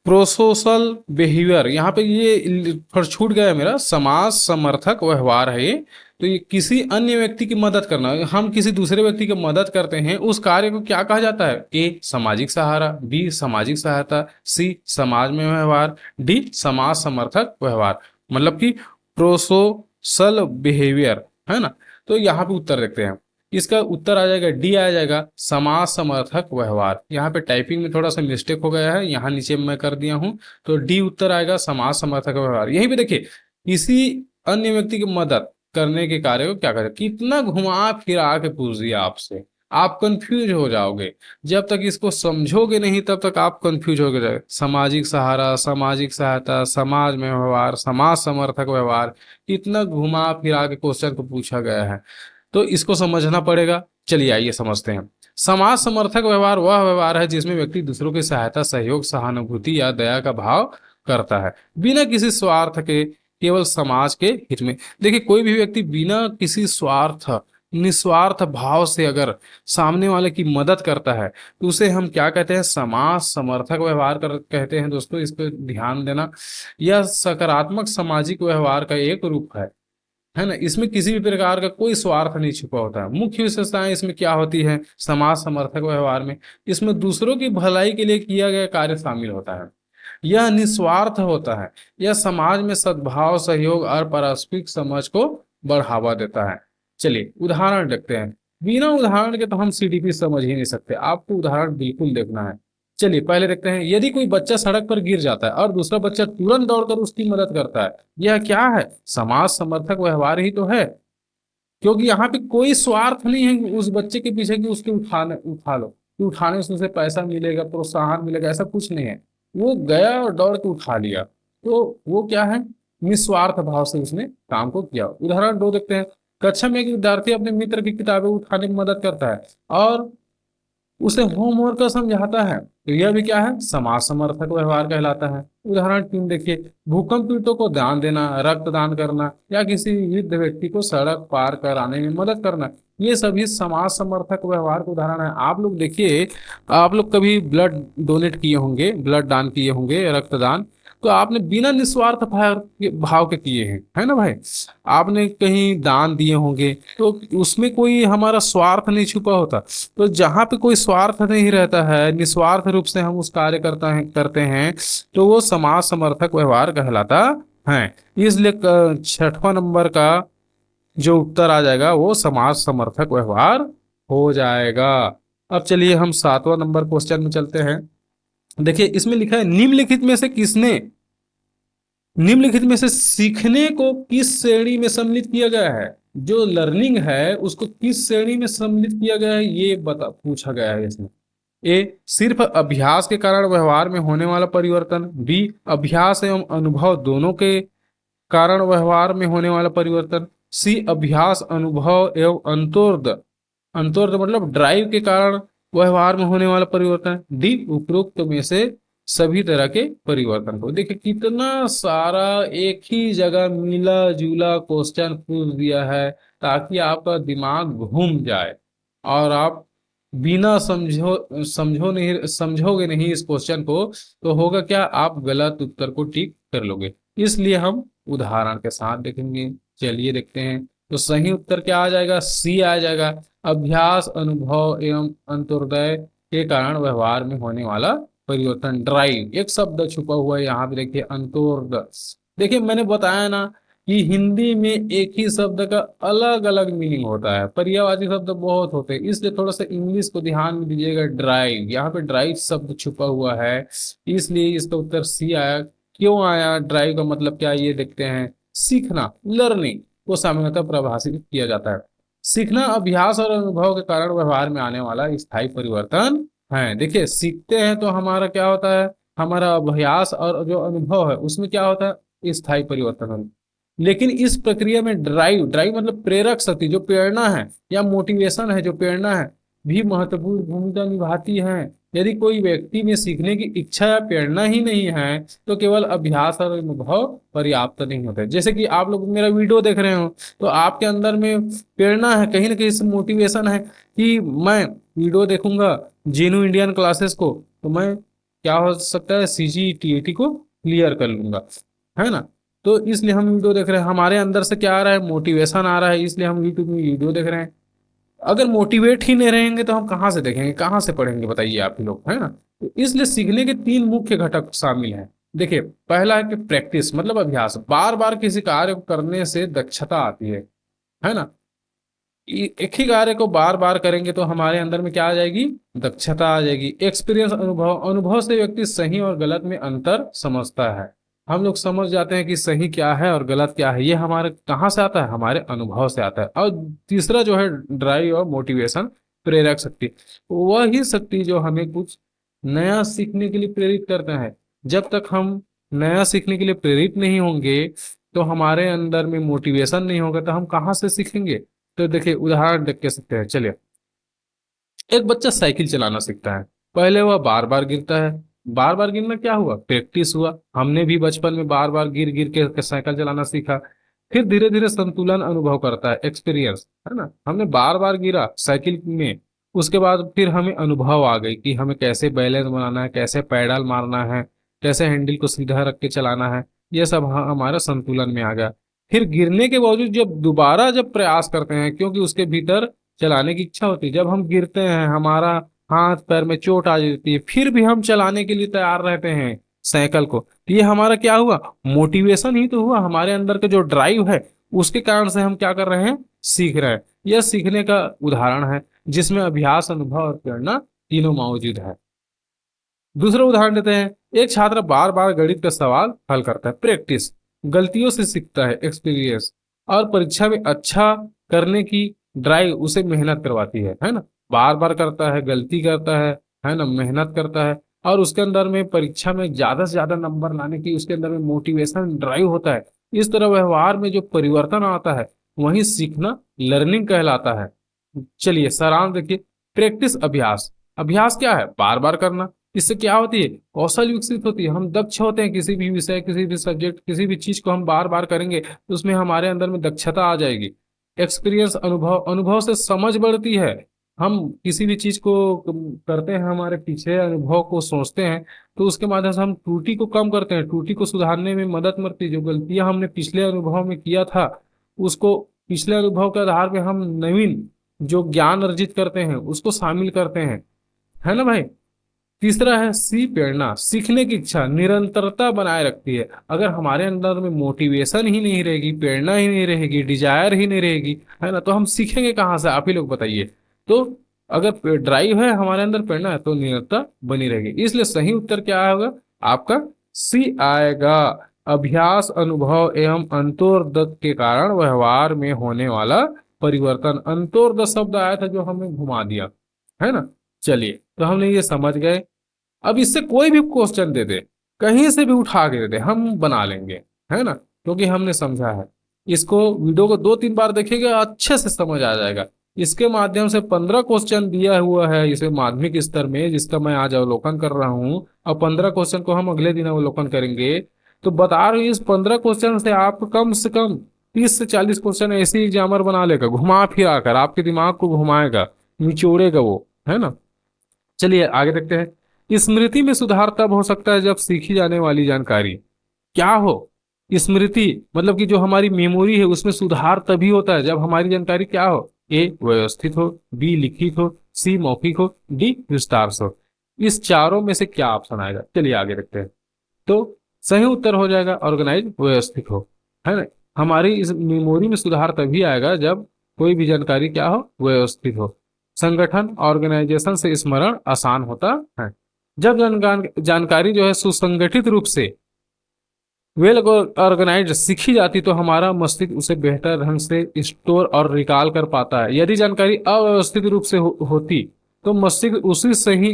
प्रोसोशल बिहेवियर, यहाँ पे ये पर छूट गया है मेरा, समाज समर्थक व्यवहार है ये। तो ये किसी अन्य व्यक्ति की मदद करना, हम किसी दूसरे व्यक्ति की मदद करते हैं, उस कार्य को क्या कहा जाता है? A सामाजिक सहारा, B सामाजिक सहायता, C समाज में व्यवहार, D समाज समर्थक व्यवहार, मतलब कि प्रोसोशल बिहेवियर, है ना। तो यहाँ पे उत्तर देखते हैं। इसका उत्तर आ जाएगा D आ जाएगा समाज समर्थक व्यवहार। यहाँ पे टाइपिंग में थोड़ा सा मिस्टेक हो गया है, यहाँ नीचे मैं कर दिया हूँ, तो D उत्तर आएगा समाज समर्थक व्यवहार। यहीं पे देखिए किसी अन्य व्यक्ति की मदद करने के कार्य को क्या कहते हैं। कितना घुमा फिरा के पूछ दिया आपसे, आप कंफ्यूज हो जाओगे। जब तक इसको समझोगे नहीं तब तक आप कंफ्यूज हो जाओगे। सामाजिक सहारा, सामाजिक सहायता, समाज में व्यवहार, समाज समर्थक व्यवहार, इतना घुमा फिरा के क्वेश्चन को पूछा गया है, तो इसको समझना पड़ेगा। चलिए आइए समझते हैं। समाज समर्थक व्यवहार वह व्यवहार है जिसमें व्यक्ति दूसरों की सहायता, सहयोग, सहानुभूति या दया का भाव करता है बिना किसी स्वार्थ के, केवल समाज के हित में। देखिए कोई भी व्यक्ति बिना किसी स्वार्थ, निस्वार्थ भाव से अगर सामने वाले की मदद करता है तो उसे हम क्या कहते हैं? समाज समर्थक व्यवहार कहते हैं। दोस्तों इस पर ध्यान देना, यह सकारात्मक सामाजिक व्यवहार का एक रूप है ना। इसमें किसी भी प्रकार का कोई स्वार्थ नहीं छुपा होता है। मुख्य विशेषताएं इसमें क्या होती है? समाज समर्थक व्यवहार में इसमें दूसरों की भलाई के लिए किया गया कार्य शामिल होता है, यह निस्वार्थ होता है, यह समाज में सद्भाव, सहयोग और पारस्परिक समझ को बढ़ावा देता है। चलिए उदाहरण देखते हैं। बिना उदाहरण के तो हम CDP समझ ही नहीं सकते, आपको उदाहरण बिल्कुल देखना है। चलिए पहले देखते हैं। यदि कोई बच्चा सड़क पर गिर जाता है और दूसरा बच्चा तुरंत दौड़कर उसकी मदद करता है, यह क्या है? समाज समर्थक व्यवहार ही तो है, क्योंकि यहाँ पे कोई स्वार्थ नहीं है उस बच्चे के पीछे कि उसके उठा लो, कि उठाने से उसे पैसा मिलेगा, प्रोत्साहन मिलेगा, ऐसा कुछ नहीं है। वो गया और दौड़ के उठा लिया, तो वो क्या है? निस्वार्थ भाव से उसने काम को किया। उदाहरण 2 देखते हैं। कक्षा में एक विद्यार्थी अपने मित्र की किताबें उठाने में मदद करता है और उसे होमवर्क समझाता है। तो यह भी क्या है, समाज समर्थक व्यवहार कहलाता है। उदाहरण 3 देखिए, भूकंप पीड़ितों को दान देना, रक्तदान करना या किसी वृद्ध व्यक्ति को सड़क पार कराने में मदद करना, ये सभी समाज समर्थक व्यवहार के उदाहरण है। आप लोग देखिए, आप लोग कभी ब्लड डोनेट किए होंगे, ब्लड दान किए होंगे, रक्तदान, तो आपने बिना निस्वार्थ भाव के किए हैं, है ना भाई। आपने कहीं दान दिए होंगे तो उसमें कोई हमारा स्वार्थ नहीं छुपा होता। तो जहाँ पे कोई स्वार्थ नहीं रहता है, निस्वार्थ रूप से हम उस कार्य करते हैं, तो वो समाज समर्थक व्यवहार कहलाता है। इसलिए 6वां नंबर का जो उत्तर आ जाएगा वो समाज समर्थक व्यवहार हो जाएगा। अब चलिए हम 7वां नंबर क्वेश्चन में चलते हैं। देखिए इसमें लिखा है, निम्नलिखित में से सीखने को किस श्रेणी में सम्मिलित किया गया है। जो लर्निंग है उसको किस श्रेणी में सम्मिलित किया गया है, ये बता पूछा गया है इसमें। ए, सिर्फ अभ्यास के कारण व्यवहार में होने वाला परिवर्तन। बी, अभ्यास एवं अनुभव दोनों के कारण व्यवहार में होने वाला परिवर्तन। सी, अभ्यास अनुभव एवं अंतोर्ध मतलब ड्राइव के कारण व्यवहार में होने वाला परिवर्तन। डी, उपरोक्त में से सभी तरह के परिवर्तन को। देखिए कितना सारा एक ही जगह मिला जुला क्वेश्चन पूछ दिया है, ताकि आपका दिमाग घूम जाए और आप बिना समझोगे नहीं इस क्वेश्चन को, तो होगा क्या, आप गलत उत्तर को टिक कर लोगे। इसलिए हम उदाहरण के साथ देखेंगे। चलिए देखते हैं, तो सही उत्तर क्या आ जाएगा, सी आ जाएगा। अभ्यास अनुभव एवं अंत्योदय के कारण व्यवहार में होने वाला परिवर्तन। ड्राइव, एक शब्द छुपा हुआ है यहाँ पे, देखिए अंत्योदय। देखिए मैंने बताया ना कि हिंदी में एक ही शब्द का अलग अलग मीनिंग होता है, पर्यायवाची शब्द बहुत होते हैं, इसलिए थोड़ा सा इंग्लिश को ध्यान में दीजिएगा। ड्राइव, यहाँ पे ड्राइव शब्द छुपा हुआ है, इसलिए इसका उत्तर सी आया। क्यों आया, ड्राइव का मतलब क्या है, ये देखते हैं। सीखना, लर्निंग को सामान्यतः परिभाषित किया जाता है। सीखना अभ्यास और अनुभव के कारण व्यवहार में आने वाला स्थायी परिवर्तन है। देखिए सीखते हैं तो हमारा क्या होता है, हमारा अभ्यास और जो अनुभव है उसमें क्या होता है, स्थायी परिवर्तन होता है। लेकिन इस प्रक्रिया में ड्राइव, ड्राइव मतलब प्रेरक शक्ति, जो प्रेरणा है या मोटिवेशन है, जो प्रेरणा है, भी महत्वपूर्ण भूमिका निभाती है। यदि कोई व्यक्ति में सीखने की इच्छा या प्रेरणा ही नहीं है, तो केवल अभ्यास और अनुभव पर्याप्त नहीं होता है। जैसे कि आप लोग मेरा वीडियो देख रहे हो, तो आपके अंदर में प्रेरणा है, कहीं ना कहीं से मोटिवेशन है कि मैं वीडियो देखूंगा जेनू इंडियन क्लासेस को, तो मैं क्या हो सकता है, CGTAT को क्लियर कर लूंगा, है ना। तो इसलिए हम वीडियो देख रहे हैं, हमारे अंदर से क्या आ रहा है, मोटिवेशन आ रहा है, इसलिए हम यूट्यूब में वीडियो देख रहे हैं। अगर मोटिवेट ही नहीं रहेंगे तो हम कहाँ से देखेंगे, कहाँ से पढ़ेंगे, बताइए आप ही लोग, है ना। तो इसलिए सीखने के 3 मुख्य घटक शामिल हैं। देखिए पहला है कि प्रैक्टिस, मतलब अभ्यास, बार बार किसी कार्य को करने से दक्षता आती है ना। एक ही कार्य को बार बार करेंगे तो हमारे अंदर में क्या आ जाएगी, दक्षता आ जाएगी। एक्सपीरियंस, अनुभव, अनुभव से व्यक्ति सही और गलत में अंतर समझता है। हम लोग समझ जाते हैं कि सही क्या है और गलत क्या है, ये हमारे कहाँ से आता है, हमारे अनुभव से आता है। और तीसरा जो है ड्राइव और मोटिवेशन, प्रेरक शक्ति, वही शक्ति जो हमें कुछ नया सीखने के लिए प्रेरित करता है। जब तक हम नया सीखने के लिए प्रेरित नहीं होंगे, तो हमारे अंदर में मोटिवेशन नहीं होगा, तो हम कहाँ से सीखेंगे। तो देखिए उदाहरण देख के सकते हैं। चलिए, एक बच्चा साइकिल चलाना सीखता है। पहले वह बार बार गिरता है। बार बार गिरना क्या हुआ, प्रैक्टिस हुआ। हमने भी बचपन में बार बार गिर गिर के साइकिल चलाना सीखा। फिर धीरे धीरे संतुलन अनुभव करता है, एक्सपीरियंस, है ना। हमने बार बार गिरा साइकिल में, उसके बाद फिर हमें अनुभव आ गई कि हमें कैसे बैलेंस बनाना है, कैसे पैडल मारना है, कैसे हैंडल को सीधा रख के चलाना है। ये सब हमारा संतुलन में आ गया। फिर गिरने के बावजूद जब दोबारा जब प्रयास करते हैं, क्योंकि उसके भीतर चलाने की इच्छा होती है, जब हम गिरते हैं, हमारा हाथ पैर में चोट आ जाती है, फिर भी हम चलाने के लिए तैयार रहते हैं साइकिल को, तो ये हमारा क्या हुआ, मोटिवेशन ही तो हुआ। हमारे अंदर का जो ड्राइव है उसके कारण से हम क्या कर रहे हैं, सीख रहे हैं। यह सीखने का उदाहरण है जिसमें अभ्यास, अनुभव और प्रेरणा तीनों मौजूद है। दूसरा उदाहरण देते हैं। एक छात्र बार बार गणित का सवाल हल करता है, प्रैक्टिस। गलतियों से सीखता है, एक्सपीरियंस। और परीक्षा में अच्छा करने की ड्राइव उसे मेहनत करवाती है ना। बार बार करता है, गलती करता है ना, मेहनत करता है, और उसके अंदर में परीक्षा में ज्यादा से ज्यादा नंबर लाने की उसके अंदर में मोटिवेशन, ड्राइव होता है। इस तरह व्यवहार में जो परिवर्तन आता है वही सीखना, लर्निंग कहलाता है। चलिए सारांश देखिए। प्रैक्टिस, अभ्यास। अभ्यास क्या है, बार बार करना। इससे क्या होती है, कौशल विकसित होती है, हम दक्ष होते हैं, किसी भी विषय, किसी भी सब्जेक्ट, किसी भी चीज को हम बार बार करेंगे तो उसमें हमारे अंदर में दक्षता आ जाएगी। एक्सपीरियंस, अनुभव, अनुभव से समझ बढ़ती है। हम किसी भी चीज को करते हैं, हमारे पीछे अनुभव को सोचते हैं, तो उसके माध्यम से हम त्रुटि को कम करते हैं, त्रुटि को सुधारने में मदद मिलती है। जो गलतियां हमने पिछले अनुभव में किया था, उसको पिछले अनुभव के आधार पे हम नवीन जो ज्ञान अर्जित करते हैं उसको शामिल करते हैं, है ना भाई। तीसरा है सी, प्रेरणा, सीखने की इच्छा निरंतरता बनाए रखती है। अगर हमारे अंदर में मोटिवेशन ही नहीं रहेगी, प्रेरणा ही नहीं रहेगी, डिजायर ही नहीं रहेगी, है ना, तो हम सीखेंगे कहाँ से, आप ही लोग बताइए। तो अगर ड्राइव है हमारे अंदर, प्रेरणा है, तो निरंतरता बनी रहेगी। इसलिए सही उत्तर क्या होगा आपका, सी आएगा। अभ्यास, अनुभव एवं अंतर्दत्त के कारण व्यवहार में होने वाला परिवर्तन। अंतर्दत्त शब्द आया था जो हमें घुमा दिया, है ना। चलिए, तो हमने ये समझ गए। अब इससे कोई भी क्वेश्चन दे दे, कहीं से भी उठा के दे दे, हम बना लेंगे, है ना, क्योंकि हमने समझा है। इसको वीडियो को 2-3 बार देखेगा, अच्छे से समझ आ जाएगा। इसके माध्यम से 15 क्वेश्चन दिया हुआ है इसे माध्यमिक स्तर में, जिसका मैं आज अवलोकन कर रहा हूँ। अब 15 क्वेश्चन को हम अगले दिन अवलोकन करेंगे। तो बता रही हूँ, इस 15 क्वेश्चन से कम 30 से 40 क्वेश्चन ऐसे एग्जामर बना लेगा, घुमा फिरा कर आपके दिमाग को घुमाएगा, निचोड़ेगा वो, है ना। चलिए आगे देखते हैं। स्मृति में सुधार तब हो सकता है जब सीखी जाने वाली जानकारी क्या हो। स्मृति मतलब कि जो हमारी मेमोरी है उसमें सुधार तभी होता है जब हमारी जानकारी क्या हो, ए व्यवस्थित हो, बी लिखित हो, सी मौखिक हो, डी विस्तार से हो। इस चारों में से क्या ऑप्शन आएगा, चलिए आगे देखते हैं। तो सही उत्तर हो जाएगा ऑर्गेनाइज, व्यवस्थित हो, है ना। हमारी इस मेमोरी में सुधार तभी आएगा जब कोई भी जानकारी क्या हो, व्यवस्थित हो। संगठन, ऑर्गेनाइजेशन से स्मरण आसान होता है। जब जानकारी जो है सुसंगठित रूप से, वेल ऑर्गेनाइज सीखी जाती तो हमारा मस्तिष्क उसे बेहतर ढंग से स्टोर और रिकॉल कर पाता है। यदि जानकारी अव्यवस्थित रूप से होती तो मस्तिष्क उसी सही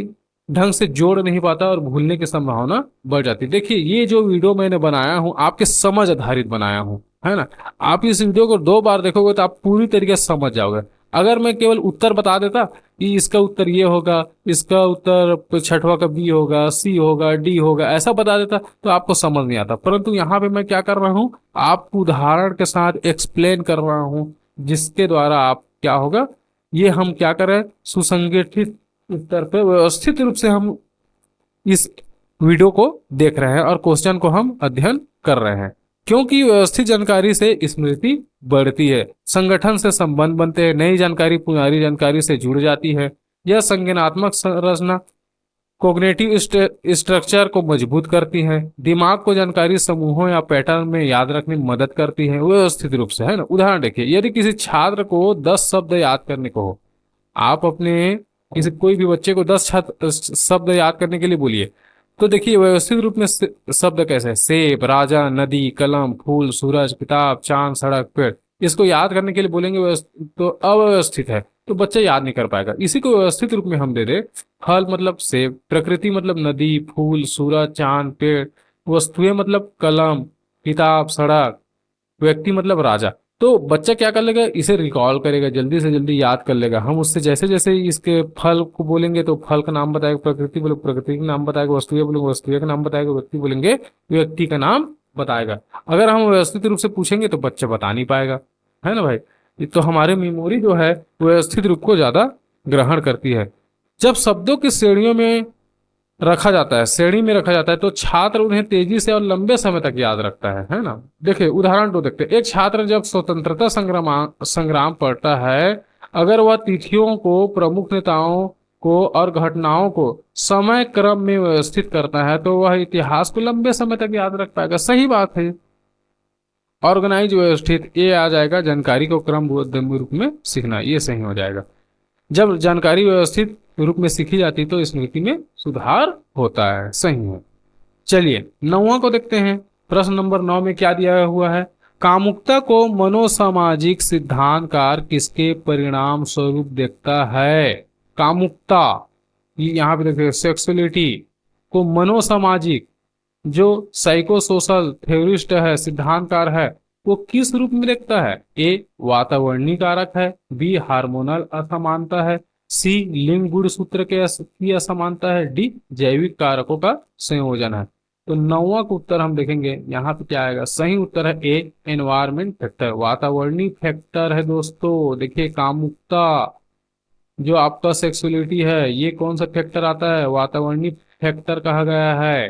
ढंग से जोड़ नहीं पाता और भूलने की संभावना बढ़ जाती। देखिए, ये जो वीडियो मैंने बनाया हूँ आपके समझ आधारित बनाया हूँ, है ना। आप इस वीडियो को 2 बार देखोगे तो आप पूरी तरीके से समझ जाओगे। अगर मैं केवल उत्तर बता देता कि इसका उत्तर ये होगा, इसका उत्तर छठवा का बी होगा, सी होगा, डी होगा, ऐसा बता देता तो आपको समझ नहीं आता। परंतु यहाँ पे मैं क्या कर रहा हूँ, आपको उदाहरण के साथ एक्सप्लेन कर रहा हूँ, जिसके द्वारा आप क्या होगा, ये हम क्या कर रहे हैं, सुसंगठित उत्तर पे व्यवस्थित रूप से हम इस वीडियो को देख रहे हैं और क्वेश्चन को हम अध्ययन कर रहे हैं। क्योंकि व्यवस्थित जानकारी से स्मृति बढ़ती है, संगठन से संबंध बनते हैं, नई जानकारी पुरानी जानकारी से जुड़ जाती है, यह संज्ञानात्मक संरचना कोग्निटिव स्ट्रक्चर को मजबूत करती है, दिमाग को जानकारी समूहों या पैटर्न में याद रखने में मदद करती है व्यवस्थित रूप से, है ना। उदाहरण देखिए, यदि किसी छात्र को 10 शब्द याद करने को हो, आप अपने किसी कोई भी बच्चे को 10 शब्द याद करने के लिए बोलिए, तो देखिए व्यवस्थित रूप में शब्द कैसे है, सेब, राजा, नदी, कलम, फूल, सूरज, किताब, चांद, सड़क, पेड़। इसको याद करने के लिए बोलेंगे तो अव्यवस्थित है, तो बच्चा याद नहीं कर पाएगा। इसी को व्यवस्थित रूप में हम दे दे, फल मतलब सेब, प्रकृति मतलब नदी, फूल, सूरज, चांद, पेड़, वस्तुएं मतलब कलम, किताब, सड़क, व्यक्ति मतलब राजा, तो बच्चा क्या कर लेगा, इसे रिकॉल करेगा, जल्दी से जल्दी याद कर लेगा। हम उससे जैसे जैसे इसके फल को बोलेंगे तो फल का नाम बताएगा, प्रकृति बोले प्रकृति का नाम बताएगा, वस्तुएं बोलेंगे वस्तुएं का नाम बताएगा, व्यक्ति बोलेंगे व्यक्ति का नाम बताएगा। अगर हम व्यवस्थित रूप से पूछेंगे तो बच्चा बता नहीं पाएगा, है ना भाई। तो हमारे मेमोरी जो है व्यवस्थित रूप को ज्यादा ग्रहण करती है। जब शब्दों की श्रेणियों में रखा जाता है, श्रेणी में रखा जाता है, तो छात्र उन्हें तेजी से और लंबे समय तक याद रखता है ना। देखिए उदाहरण तो देखते हैं। एक छात्र जब स्वतंत्रता संग्राम संग्राम पढ़ता है, अगर वह तिथियों को, प्रमुख नेताओं को और घटनाओं को समय क्रम में व्यवस्थित करता है तो वह इतिहास को लंबे समय तक याद रख पाएगा। सही बात है। ऑर्गेनाइज, व्यवस्थित, ये आ जाएगा जानकारी को क्रमबद्ध रूप में सीखना, ये सही हो जाएगा। जब जानकारी व्यवस्थित रूप में सीखी जाती तो स्मृति में सुधार होता है, सही है। चलिए 9वां को देखते हैं। प्रश्न नंबर 9 में क्या दिया हुआ है, कामुकता को मनोसामाजिक सिद्धांतकार किसके परिणाम स्वरूप देखता है। कामुकता, ये यहाँ पे देखिए, सेक्सुअलिटी को मनोसामाजिक, जो साइको सोशल थ्योरिस्ट है, सिद्धांतकार है, वो किस रूप में देखता है। ए वातावरणीय कारक है, बी हार्मोनल असमानता है, सी लिंग गुण सूत्र के की असमानता है। डी जैविक कारकों का संयोजन है। तो नौवां का उत्तर हम देखेंगे यहाँ पे क्या आएगा। सही उत्तर है ए एनवायरमेंट फैक्टर, वातावरणीय फैक्टर है दोस्तों। देखिए कामुकता, जो आपका सेक्सुअलिटी है, ये कौन सा फैक्टर आता है, वातावरणीय फैक्टर कहा गया है।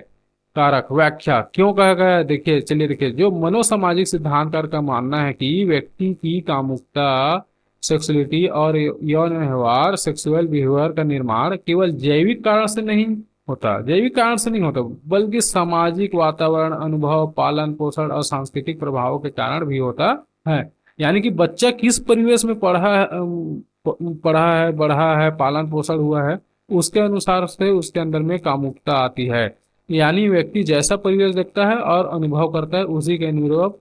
कारक व्याख्या क्यों कहा गया है, देखिए चलिए देखिए, जो मनोसामाजिक सिद्धांतकार का मानना है कि व्यक्ति की कामुकता, सेक्सुअलिटी और यौन व्यवहार, सेक्सुअल बिहेवियर का निर्माण केवल जैविक कारण से नहीं होता, जैविक कारण से नहीं होता, बल्कि सामाजिक वातावरण, अनुभव, पालन पोषण और सांस्कृतिक प्रभावों के कारण भी होता है। यानी कि बच्चा किस परिवेश में पढ़ा है, बढ़ा है, पालन पोषण हुआ है, उसके अनुसार से उसके अंदर में कामुकता आती है। यानी व्यक्ति जैसा परिवेश देखता है और अनुभव करता है, उसी के अनुरूप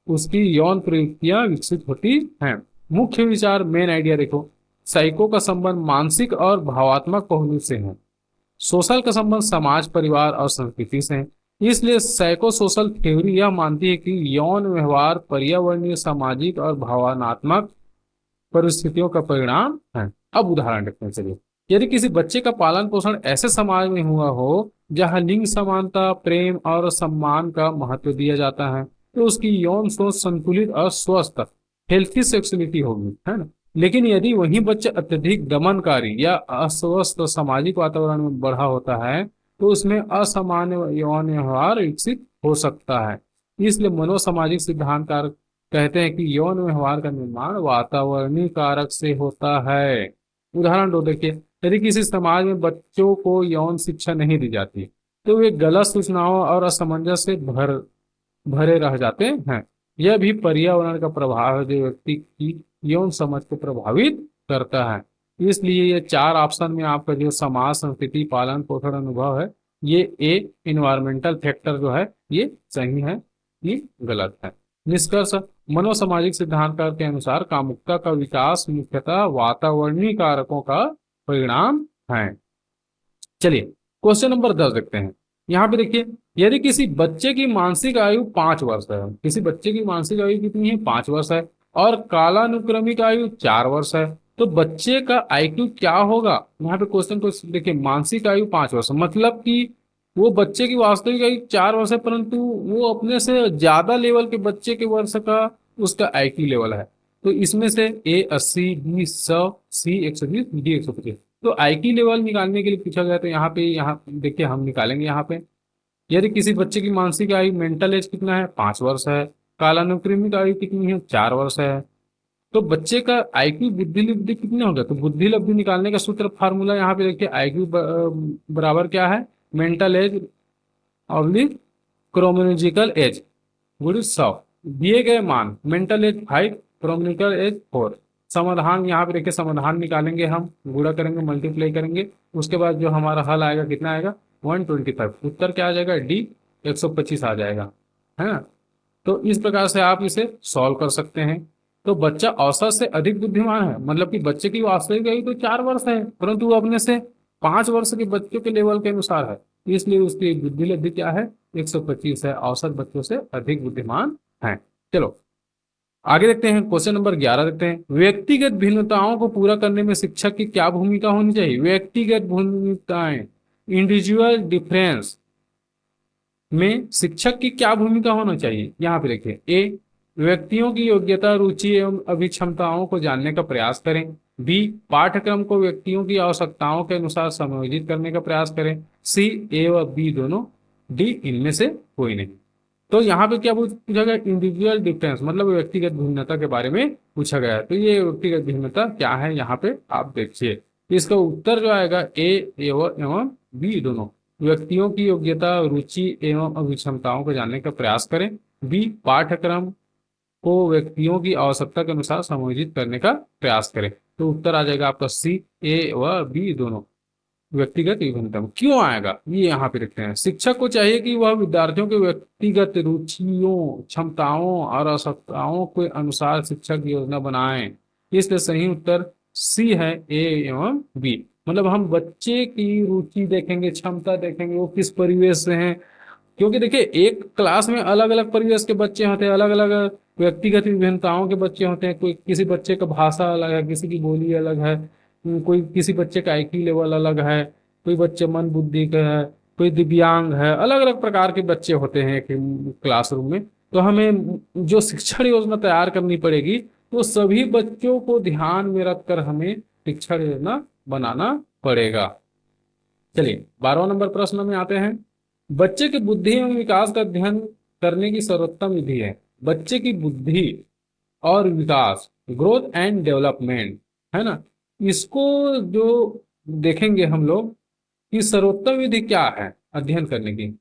उसकी यौन प्रवृत्तियां विकसित होती हैं। मुख्य विचार, मेन आइडिया देखो, साइको का संबंध मानसिक और भावात्मक पहलू से है। सोशल का संबंध समाज, परिवार और संस्कृति से है। इसलिए साइको सोशल थ्योरी यह मानती है कि यौन व्यवहार पर्यावरणीय, सामाजिक और भावनात्मक परिस्थितियों का परिणाम है। अब उदाहरण देखते हैं चलिए। यदि किसी बच्चे का पालन पोषण ऐसे समाज में हुआ हो जहां लिंग समानता, प्रेम और सम्मान का महत्व दिया जाता है, तो उसकी यौन सोच संतुलित और स्वस्थ, हेल्थी सेक्सुअलिटी होगी, है ना। लेकिन यदि वही बच्चा अत्यधिक दमनकारी या अस्वस्थ सामाजिक वातावरण में बढ़ा होता है, तो उसमें असामान्य यौन व्यवहार विकसित हो सकता है। इसलिए मनोसामाजिक सिद्धांतकार कहते हैं कि यौन व्यवहार का निर्माण वातावरणीय कारक से होता है। उदाहरण दो देखिए, यदि किसी समाज में बच्चों को यौन शिक्षा नहीं दी जाती, तो वे गलत सूचनाओं और असमंजस से भरे रह जाते हैं। यह भी पर्यावरण का प्रभाव है जो व्यक्ति की यौन समझ को प्रभावित करता है। इसलिए ये चार ऑप्शन में आपका जो समाज, संस्कृति, पालन पोषण, अनुभव है, ये ए इन्वायरमेंटल फैक्टर जो है ये सही है, ये गलत है। निष्कर्ष, मनोसामाजिक सिद्धांतकार के अनुसार कामुकता का विकास मुख्यतः वातावरणीय कारकों का परिणाम है। चलिए क्वेश्चन नंबर 10 देखते हैं। यहाँ पे देखिए, यदि किसी बच्चे की मानसिक आयु 5 वर्ष है, किसी बच्चे की मानसिक आयु कितनी है, 5 वर्ष है, और कालानुक्रमिक आयु 4 वर्ष है, तो बच्चे का आईक्यू क्या होगा। यहाँ पे क्वेश्चन को देखिए, मानसिक आयु 5 वर्ष मतलब कि वो बच्चे की वास्तविक आयु 4 वर्ष है, परंतु वो अपने से ज्यादा लेवल के बच्चे के वर्ष का उसका आईक्यू लेवल है। तो इसमें से ए 80, बी 100, सी 120, डी 125। तो आईक्यू लेवल निकालने के लिए पूछा गया, तो यहाँ देखिए हम निकालेंगे। यहाँ पे यदि किसी बच्चे की मानसिक आयु, मेंटल एज कितना है, 5 वर्ष है, कालानुक्रमिक आयु कितनी है, 4 वर्ष है, तो बच्चे का आईक्यू बुद्धि लब्धि कितने होगा। तो बुद्धि लब्धि निकालने का सूत्र फार्मूला यहाँ पे देखिए, आईक्यू बराबर क्या है, मेंटल एज ऑब्लिक क्रोमोलॉजिकल एज गुणित 100। दिए गए मान, मेंटल एज 5, क्रोमोलॉजिकल एज 4। समाधान यहाँ पे देखिए, समाधान निकालेंगे हम, गुणा करेंगे, मल्टीप्लाई करेंगे, उसके बाद जो हमारा हल आएगा कितना आएगा, 125। उत्तर क्या आ जाएगा, डी 125 आ जाएगा, है ना। तो इस प्रकार से आप इसे सॉल्व कर सकते हैं। तो बच्चा औसत से अधिक बुद्धिमान है, मतलब कि बच्चे की वास्तविक आयु तो 4 वर्ष है, परंतु वो अपने से 5 वर्ष के बच्चों के लेवल के अनुसार है, इसलिए उसकी बुद्धि लब्धि क्या है, 125 है, औसत बच्चों से अधिक बुद्धिमान है। चलो आगे देखते हैं, क्वेश्चन नंबर 11 देखते हैं। व्यक्तिगत भिन्नताओं को पूरा करने में शिक्षक की क्या भूमिका होनी चाहिए। व्यक्तिगत भिन्नताएं, इंडिविजुअल डिफरेंस में शिक्षक की क्या भूमिका होना चाहिए। यहाँ पे देखिए, ए व्यक्तियों की योग्यता, रुचि एवं अभिक्षमताओं को जानने का प्रयास करें। बी पाठ्यक्रम को व्यक्तियों की आवश्यकताओं के अनुसार समायोजित करने का प्रयास करें। सी ए व बी दोनों, डी इनमें से कोई नहीं। तो यहाँ पे क्या पूछा गया, इंडिविजुअल डिफरेंस मतलब व्यक्तिगत भिन्नता के बारे में पूछा गया है। तो ये व्यक्तिगत भिन्नता क्या है, यहाँ पे आप देखिए, इसका उत्तर जो आएगा ए एवं बी दोनों। व्यक्तियों की योग्यता, रुचि एवं अभिक्षमताओं को जानने का प्रयास करें। बी पाठ्यक्रम को व्यक्तियों की आवश्यकता के अनुसार समायोजित करने का प्रयास करें। तो उत्तर आ जाएगा आपका सी ए व बी दोनों, व्यक्तिगत विभिन्नता। क्यों आएगा ये यहाँ पे देखते हैं। शिक्षक को चाहिए कि वह विद्यार्थियों के व्यक्तिगत रुचियों, क्षमताओं और आवश्यकताओं के अनुसार शिक्षक योजना बनाएं। इसलिए सही उत्तर सी है, ए एवं बी। मतलब हम बच्चे की रुचि देखेंगे, क्षमता देखेंगे, वो किस परिवेश से हैं, क्योंकि देखिए एक क्लास में अलग अलग परिवेश के बच्चे होते हैं, अलग अलग व्यक्तिगत विभिन्नताओं के बच्चे होते हैं। कोई किसी बच्चे का भाषा अलग है, किसी की बोली अलग है, कोई किसी बच्चे का IQ लेवल अलग है, कोई बच्चे मन बुद्धि का है, कोई दिव्यांग है, अलग अलग प्रकार के बच्चे होते हैं एक क्लासरूम में। तो हमें जो शिक्षण योजना तैयार करनी पड़ेगी, तो सभी बच्चों को ध्यान में रखकर हमें शिक्षण योजना बनाना पड़ेगा। चलिए 12वां नंबर प्रश्न में आते हैं। बच्चे की बुद्धि एवं विकास का अध्ययन करने की सर्वोत्तम विधि है। बच्चे की बुद्धि और विकास, ग्रोथ एंड डेवलपमेंट, है ना, इसको जो देखेंगे हम लोग कि सर्वोत्तम विधि क्या है अध्ययन करने की।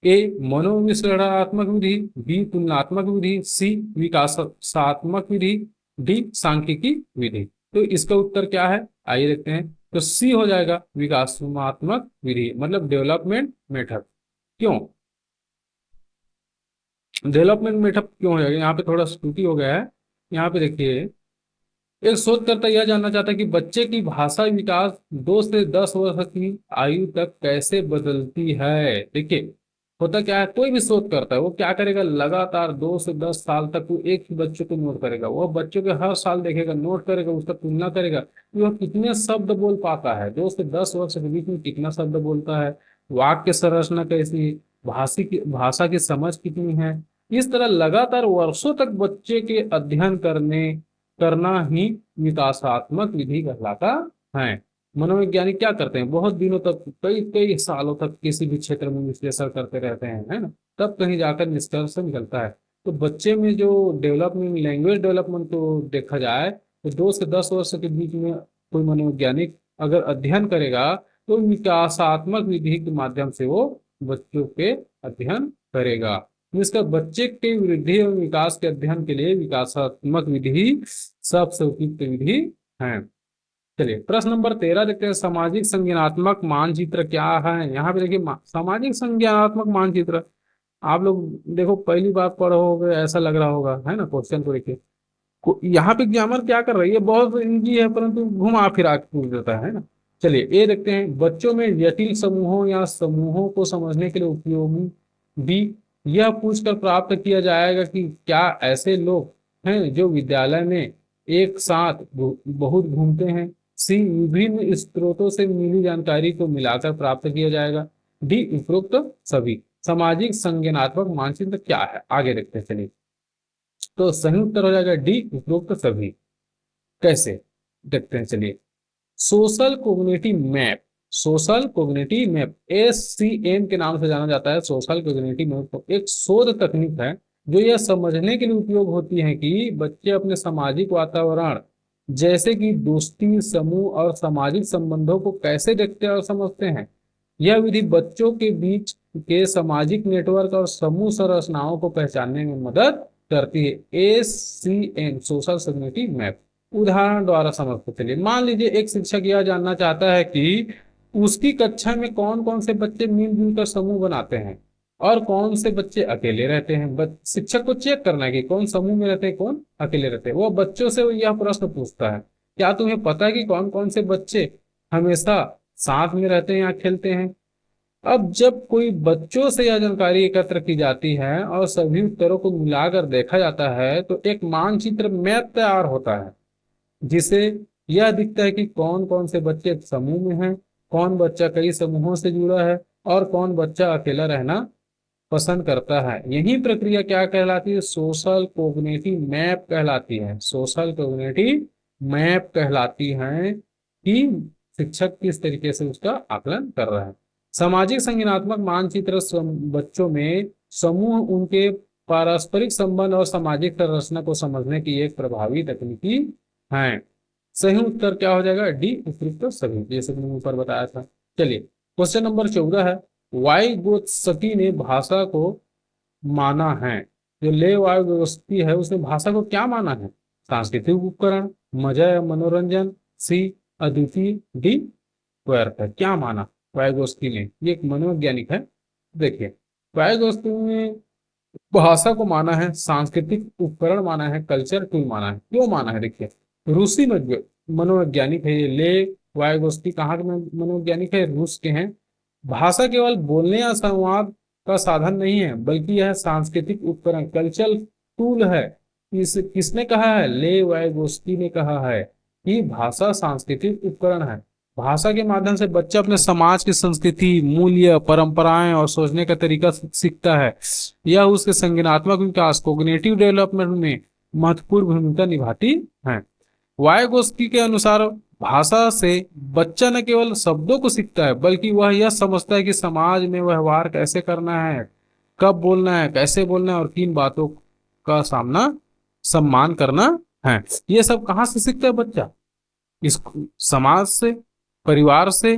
ए मनोविश्लेषणात्मक विधि, बी तुलनात्मक विधि, सी विकासात्मक विधि, डी सांख्यिकी विधि। तो इसका उत्तर क्या है, आइए देखते हैं। तो सी हो जाएगा विकासात्मक विधि, मतलब डेवलपमेंट मेथड। क्यों डेवलपमेंट मेथड क्यों हो जाएगा, यहाँ पे थोड़ा त्रुटि हो गया है। यहाँ पे देखिए, एक शोधकर्ता यह जानना चाहता है कि बच्चे की भाषा विकास 2 से 10 वर्ष की आयु तक कैसे बदलती है। देखिए होता क्या है, कोई भी शोध करता है वो क्या करेगा, लगातार 2 से 10 साल तक वो एक ही बच्चे को नोट करेगा। वो बच्चों के हर साल देखेगा, नोट करेगा, उसका तुलना करेगा कि वह कितने शब्द बोल पाता है, 2 से 10 वर्ष के बीच में कितना शब्द बोलता है, वाक्य संरचना कैसी, भाषा की समझ कितनी है। इस तरह लगातार वर्षों तक बच्चे के अध्ययन करना ही विकासात्मक विधि कहलाता है। मनोवैज्ञानिक क्या करते हैं, बहुत दिनों तक, कई कई सालों तक किसी भी क्षेत्र में विश्लेषण करते रहते हैं, है ना, तब कहीं जाकर निष्कर्ष निकलता है। तो बच्चे में जो डेवलपमेंट, लैंग्वेज डेवलपमेंट को देखा जाए तो 2 से 10 वर्ष के बीच में कोई मनोवैज्ञानिक अगर अध्ययन करेगा तो विकासात्मक विधि के माध्यम से वो बच्चों के अध्ययन करेगा। इसका बच्चे के वृद्धि और विकास के अध्ययन के लिए विकासात्मक विधि सबसे उपयुक्त विधि है। चलिए प्रश्न नंबर 13 देखते हैं। सामाजिक संज्ञानात्मक मानचित्र क्या है। यहाँ पे देखिए सामाजिक संज्ञानात्मक मानचित्र, आप लोग देखो पहली बार पढ़ोगे ऐसा लग रहा होगा, है ना। क्वेश्चन को देखिए, यहाँ पे ग्रामर क्या कर रही है, बहुत इजी है परंतु घुमा फिरा के पूछ देता है ना। चलिए ये देखते हैं, बच्चों में जटिल समूहों या समूहों को समझने के लिए उपयोगी। बी, यह पूछकर प्राप्त किया जाएगा कि क्या ऐसे लोग हैं जो विद्यालय में एक साथ बहुत घूमते हैं। सी, विभिन्न स्रोतों से मिली जानकारी को मिलाकर प्राप्त किया जाएगा। डी, उपरोक्त सभी। सामाजिक संज्ञानात्मक मानचित्र क्या है, आगे देखते हैं। चलिए तो सही उत्तर हो जाएगा डी, उपरोक्त सभी। कैसे देखते हैं, चलिए। Social cognitive map, social cognitive map SCM के नाम से जाना जाता है। सोशल कोग्निटिव मैप एक शोध तकनीक है जो यह समझने के लिए उपयोग होती है कि बच्चे अपने सामाजिक वातावरण जैसे कि दोस्ती, समूह और सामाजिक संबंधों को कैसे देखते और समझते हैं। यह विधि बच्चों के बीच के सामाजिक नेटवर्क और समूह संरचनाओं को पहचानने में मदद करती है। SCM सोशल कोग्निटिव मैप उदाहरण द्वारा समझते चलिए। मान लीजिए एक शिक्षक यह जानना चाहता है कि उसकी कक्षा में कौन कौन से बच्चे मिलजुल कर समूह बनाते हैं और कौन से बच्चे अकेले रहते हैं। शिक्षक को चेक करना है कि कौन समूह में रहते हैं, कौन अकेले रहते हैं। वो बच्चों से यह प्रश्न पूछता है, क्या तुम्हें पता है कि कौन कौन से बच्चे हमेशा साथ में रहते हैं या खेलते हैं। अब जब कोई बच्चों से यह जानकारी एकत्र की जाती है और सभी उत्तरों को मिलाकर देखा जाता है तो एक मानचित्र मैप तैयार होता है, जिसे यह दिखता है कि कौन कौन से बच्चे समूह में हैं, कौन बच्चा कई समूहों से जुड़ा है और कौन बच्चा अकेला रहना पसंद करता है। यही प्रक्रिया क्या कहलाती है, सोशल कोग्निटिव मैप कहलाती है। सोशल कोग्निटिव मैप कहलाती है कि शिक्षक किस तरीके से उसका आकलन कर रहा है। सामाजिक संज्ञानात्मक मानचित्र बच्चों में समूह, उनके पारस्परिक संबंध और सामाजिक संरचना को समझने की एक प्रभावी तकनीकी है। सही उत्तर क्या हो जाएगा, डी, उपयुक्त सभी, जैसे मैंने ऊपर बताया था। चलिए क्वेश्चन नंबर 14 है। वाइगोत्स्की ने भाषा को माना है, जो ले वाइगोत्स्की है उसने भाषा को क्या माना है। सांस्कृतिक उपकरण, मजा या मनोरंजन, सी अद्वितीय, डी व्यर्थ है। क्या माना वाइगोत्स्की ने, ये एक मनोवैज्ञानिक है। देखिए वाइगोत्स्की ने भाषा को माना है, सांस्कृतिक उपकरण माना है, कल्चर टूल माना है। क्यों माना है, देखिए रूसी मनोवैज्ञानिक है ये ले वाइगोत्स्की। कहाँ के मनोवैज्ञानिक है, रूस के हैं। भाषा केवल बोलने या संवाद का साधन नहीं है बल्कि यह सांस्कृतिक उपकरण, कल्चरल टूल है। किसने कहा है, ले वाइगोत्स्की ने कहा है कि भाषा सांस्कृतिक उपकरण है। भाषा के माध्यम से बच्चा अपने समाज की संस्कृति, मूल्य, परंपराएं और सोचने का तरीका सीखता है। यह उसके संज्ञानात्मक विकास, कोग्निटिव डेवलपमेंट में महत्वपूर्ण भूमिका निभाती है। वाइगोस्की के अनुसार भाषा से बच्चा न केवल शब्दों को सीखता है, बल्कि वह यह समझता है कि समाज में व्यवहार कैसे करना है, कब बोलना है, कैसे बोलना है और किन बातों का सामना सम्मान करना है। ये सब कहाँ से सीखता है बच्चा? इस समाज से, परिवार से,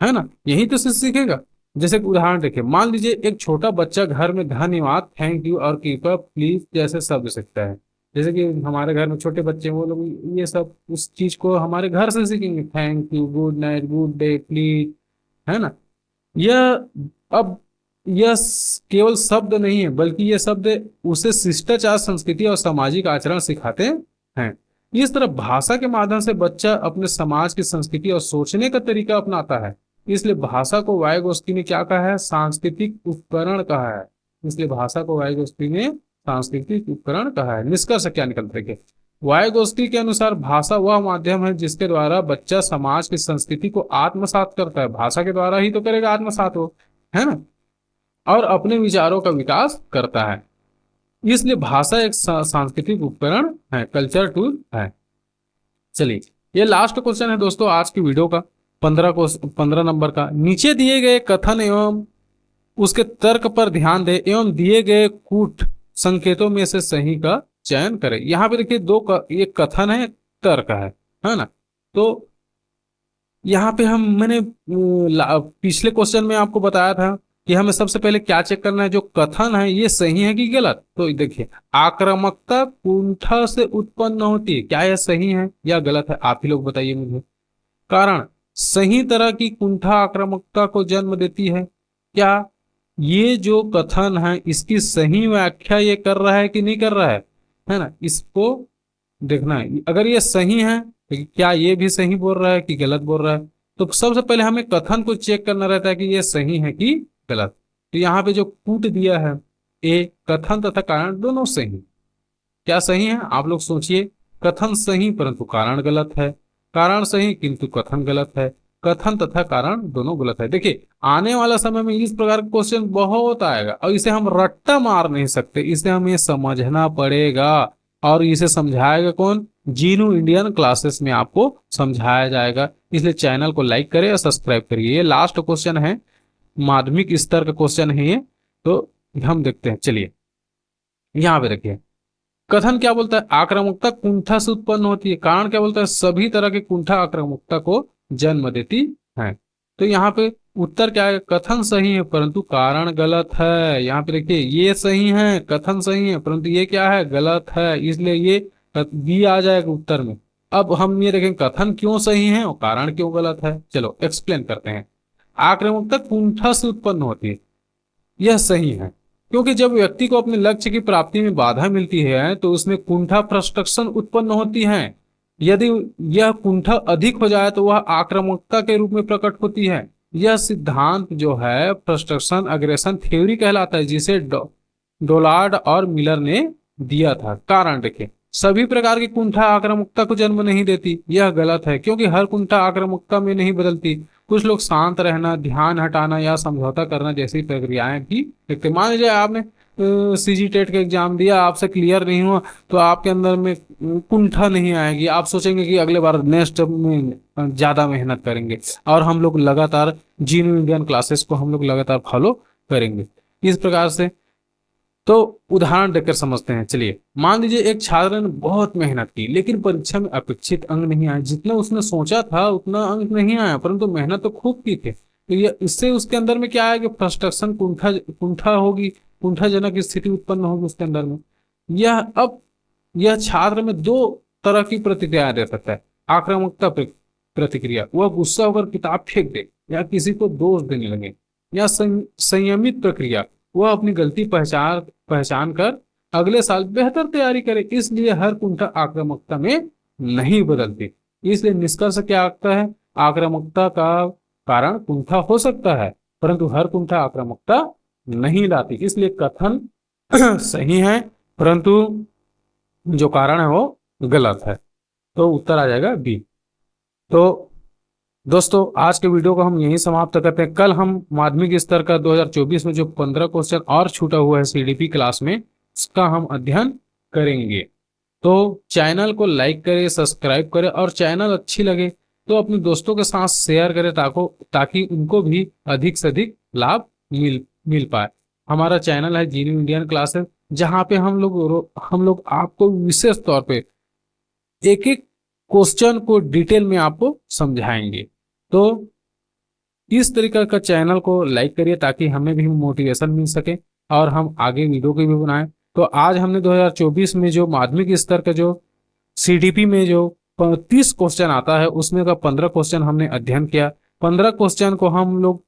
है ना, यही तो से सीखेगा। जैसे कि उदाहरण देखिए, मान लीजिए एक छोटा बच्चा घर में धन्यवाद, थैंक यू और कीप अप, प्लीज जैसे शब्द सीखता है। जैसे कि हमारे घर में छोटे बच्चे हैं, वो लोग ये सब उस चीज को हमारे घर से सीखेंगे, thank you, good night, good day, please, है ना। यह अब यह केवल शब्द नहीं है, बल्कि ये शब्द उसे शिष्टाचार, संस्कृति और सामाजिक आचरण सिखाते हैं। इस तरह भाषा के माध्यम से बच्चा अपने समाज की संस्कृति और सोचने का तरीका अपनाता है। इसलिए भाषा को वाइगोस्की ने क्या कहा है? सांस्कृतिक उपकरण कहा है। इसलिए भाषा को वाइगोस्की ने सांस्कृतिक उपकरण कहा है। निष्कर्ष क्या निकलते हैं? वाइगोस्की के अनुसार भाषा वह माध्यम है जिसके द्वारा बच्चा समाज की संस्कृति को आत्मसात करता है। भाषा के द्वारा ही तो करेगा आत्मसात हो, है ना, और अपने विचारों का विकास करता है। इसलिए भाषा एक सांस्कृतिक उपकरण है, कल्चर टूल है। चलिए, ये लास्ट क्वेश्चन है दोस्तों आज की वीडियो का, 15 नंबर का। नीचे दिए गए कथन एवं उसके तर्क पर ध्यान दें एवं दिए गए कूट संकेतों में से सही का चयन करें। यहाँ पे देखिए एक कथन है, तर्क है ना। तो यहाँ पे मैंने पिछले क्वेश्चन में आपको बताया था कि हमें सबसे पहले क्या चेक करना है, जो कथन है ये सही है कि गलत। तो देखिए, आक्रामकता कुंठा से उत्पन्न होती है, क्या यह सही है या गलत है? आप ही लोग बताइए मुझे। कारण, सही तरह की कुंठा आक्रामकता को जन्म देती है। क्या ये जो कथन है इसकी सही व्याख्या ये कर रहा है कि नहीं कर रहा है ना, इसको देखना है। अगर ये सही है तो क्या ये भी सही बोल रहा है कि गलत बोल रहा है? तो सबसे पहले हमें कथन को चेक करना रहता है कि ये सही है कि गलत। तो यहाँ पे जो कूट दिया है, ए कथन तथा कारण दोनों सही। क्या सही है? आप लोग सोचिए। कथन सही परंतु कारण गलत है, कारण सही किंतु कथन गलत है, कथन तथा कारण दोनों गलत है। देखिए, आने वाला समय में इस प्रकार का क्वेश्चन बहुत आएगा और इसे हम रट्टा मार नहीं सकते, इसे हमें समझना पड़ेगा। और इसे समझाएगा कौन? जीनू इंडियन क्लासेस में आपको समझाया जाएगा। इसलिए चैनल को लाइक करें और सब्सक्राइब करिए। ये लास्ट क्वेश्चन है, माध्यमिक स्तर का क्वेश्चन है ये। तो हम देखते हैं, चलिए यहाँ पे देखिए। कथन क्या बोलता है? आक्रामकता कुंठा से उत्पन्न होती है। कारण क्या बोलता है? सभी तरह के कुंठा आक्रामकता को जन्म देती है। तो यहाँ पे उत्तर क्या है? कथन सही है परंतु कारण गलत है। यहाँ पे देखिए, ये सही है, कथन सही है, परंतु ये क्या है? गलत है। इसलिए ये बी आ जाएगा उत्तर में। अब हम ये देखें कथन क्यों सही है और कारण क्यों गलत है। चलो एक्सप्लेन करते हैं। आक्रामकता कुंठा से उत्पन्न होती है, यह सही है, क्योंकि जब व्यक्ति को अपने लक्ष्य की प्राप्ति में बाधा मिलती है तो उसमें कुंठा फ्रस्ट्रेशन उत्पन्न होती है। यदि यह कुंठा अधिक हो जाए तो वह आक्रामकता के रूप में प्रकट होती है। यह सिद्धांत जो है फ्रस्ट्रेशन अग्रेशन थ्योरी कहलाता है, जिसे डोलार्ड और मिलर ने दिया था। कारण देखिए, सभी प्रकार की कुंठा आक्रामकता को जन्म नहीं देती, यह गलत है, क्योंकि हर कुंठा आक्रामकता में नहीं बदलती। कुछ लोग शांत रहना, ध्यान हटाना या समझौता करना जैसी प्रक्रियाएं भी देखते। मान लीजिए आपने सीजी टेट का एग्जाम दिया, आपसे क्लियर नहीं हुआ, तो आपके अंदर में कुंठा नहीं आएगी। आप सोचेंगे कि अगले बार नेक्स्ट में ज्यादा मेहनत करेंगे। और हम लोग लगातार जीनू इंडियन क्लासेस को हम लोग लगातार फॉलो करेंगे इस प्रकार से। तो उदाहरण देकर समझते हैं। चलिए, मान लीजिए एक छात्र ने बहुत मेहनत की लेकिन परीक्षा में अपेक्षित अंक नहीं आए। जितना उसने सोचा था उतना अंक नहीं आया, परंतु मेहनत तो खूब की थी। तो ये इससे उसके अंदर में क्या आएगा? फ्रस्ट्रेशन, कुंठा कुंठा होगी, कुंठाजनक स्थिति उत्पन्न होगी उसके अंदर में। यह छात्र में दो तरह की प्रतिक्रिया दे सकता है। आक्रामकता प्रतिक्रिया, वह गुस्सा होकर किताब फेंक दे या किसी को दोष देने लगे। या संयमित प्रक्रिया, वह अपनी गलती पहचान कर अगले साल बेहतर तैयारी करे। इसलिए हर कुंठा आक्रामकता में नहीं बदलती। इसलिए निष्कर्ष क्या आता है? आक्रामकता का कारण कुंठा हो सकता है, परंतु हर कुंठा आक्रामकता नहीं लाती। इसलिए कथन सही है, परंतु जो कारण है वो गलत है। तो उत्तर आ जाएगा बी। तो दोस्तों आज के वीडियो को हम यहीं समाप्त करते हैं। कल हम माध्यमिक स्तर का 2024 में जो 15 क्वेश्चन और छूटा हुआ है सीडीपी क्लास में, उसका हम अध्ययन करेंगे। तो चैनल को लाइक करें, सब्सक्राइब करें, और चैनल अच्छी लगे तो अपने दोस्तों के साथ शेयर करें ताकि उनको भी अधिक से अधिक लाभ मिल पाए। हमारा चैनल है जीनी इंडियन क्लासेस, जहाँ पे हम लोग आपको विशेष तौर पे एक एक क्वेश्चन को डिटेल में आपको समझाएंगे। तो इस तरीके का चैनल को लाइक करिए ताकि हमें भी मोटिवेशन मिल सके और हम आगे वीडियो की भी बनाएं। तो आज हमने 2024 में जो माध्यमिक स्तर का जो सीडीपी में जो 30 क्वेश्चन आता है, उसमें का 15 क्वेश्चन हमने अध्ययन किया। 15 क्वेश्चन को हम लोग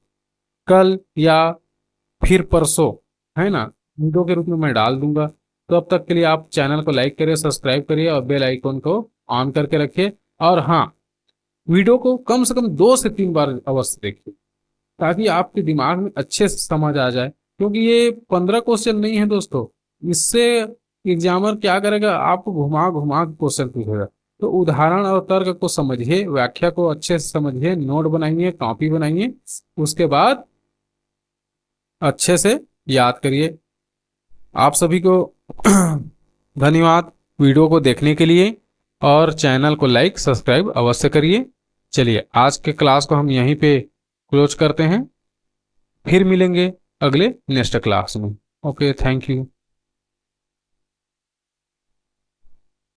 कल या फिर परसों, है ना, वीडियो के रूप में मैं डाल दूंगा। तो अब तक के लिए आप चैनल को लाइक करिए, सब्सक्राइब करिए और बेल आइकन को ऑन करके रखिए। और हाँ, वीडियो को कम से कम 2 से 3 बार अवश्य देखिए ताकि आपके दिमाग में अच्छे से समझ आ जाए, क्योंकि ये 15 क्वेश्चन नहीं है दोस्तों। इससे एग्जामर क्या करेगा, आपको घुमा घुमा के क्वेश्चन पूछेगा। तो उदाहरण और तर्क को समझिए, व्याख्या को अच्छे से समझिए, नोट बनाइए, कॉपी बनाइए, उसके बाद अच्छे से याद करिए। आप सभी को धन्यवाद वीडियो को देखने के लिए, और चैनल को लाइक सब्सक्राइब अवश्य करिए। चलिए आज के क्लास को हम यहीं पे क्लोज करते हैं, फिर मिलेंगे अगले नेक्स्ट क्लास में। Okay, thank you.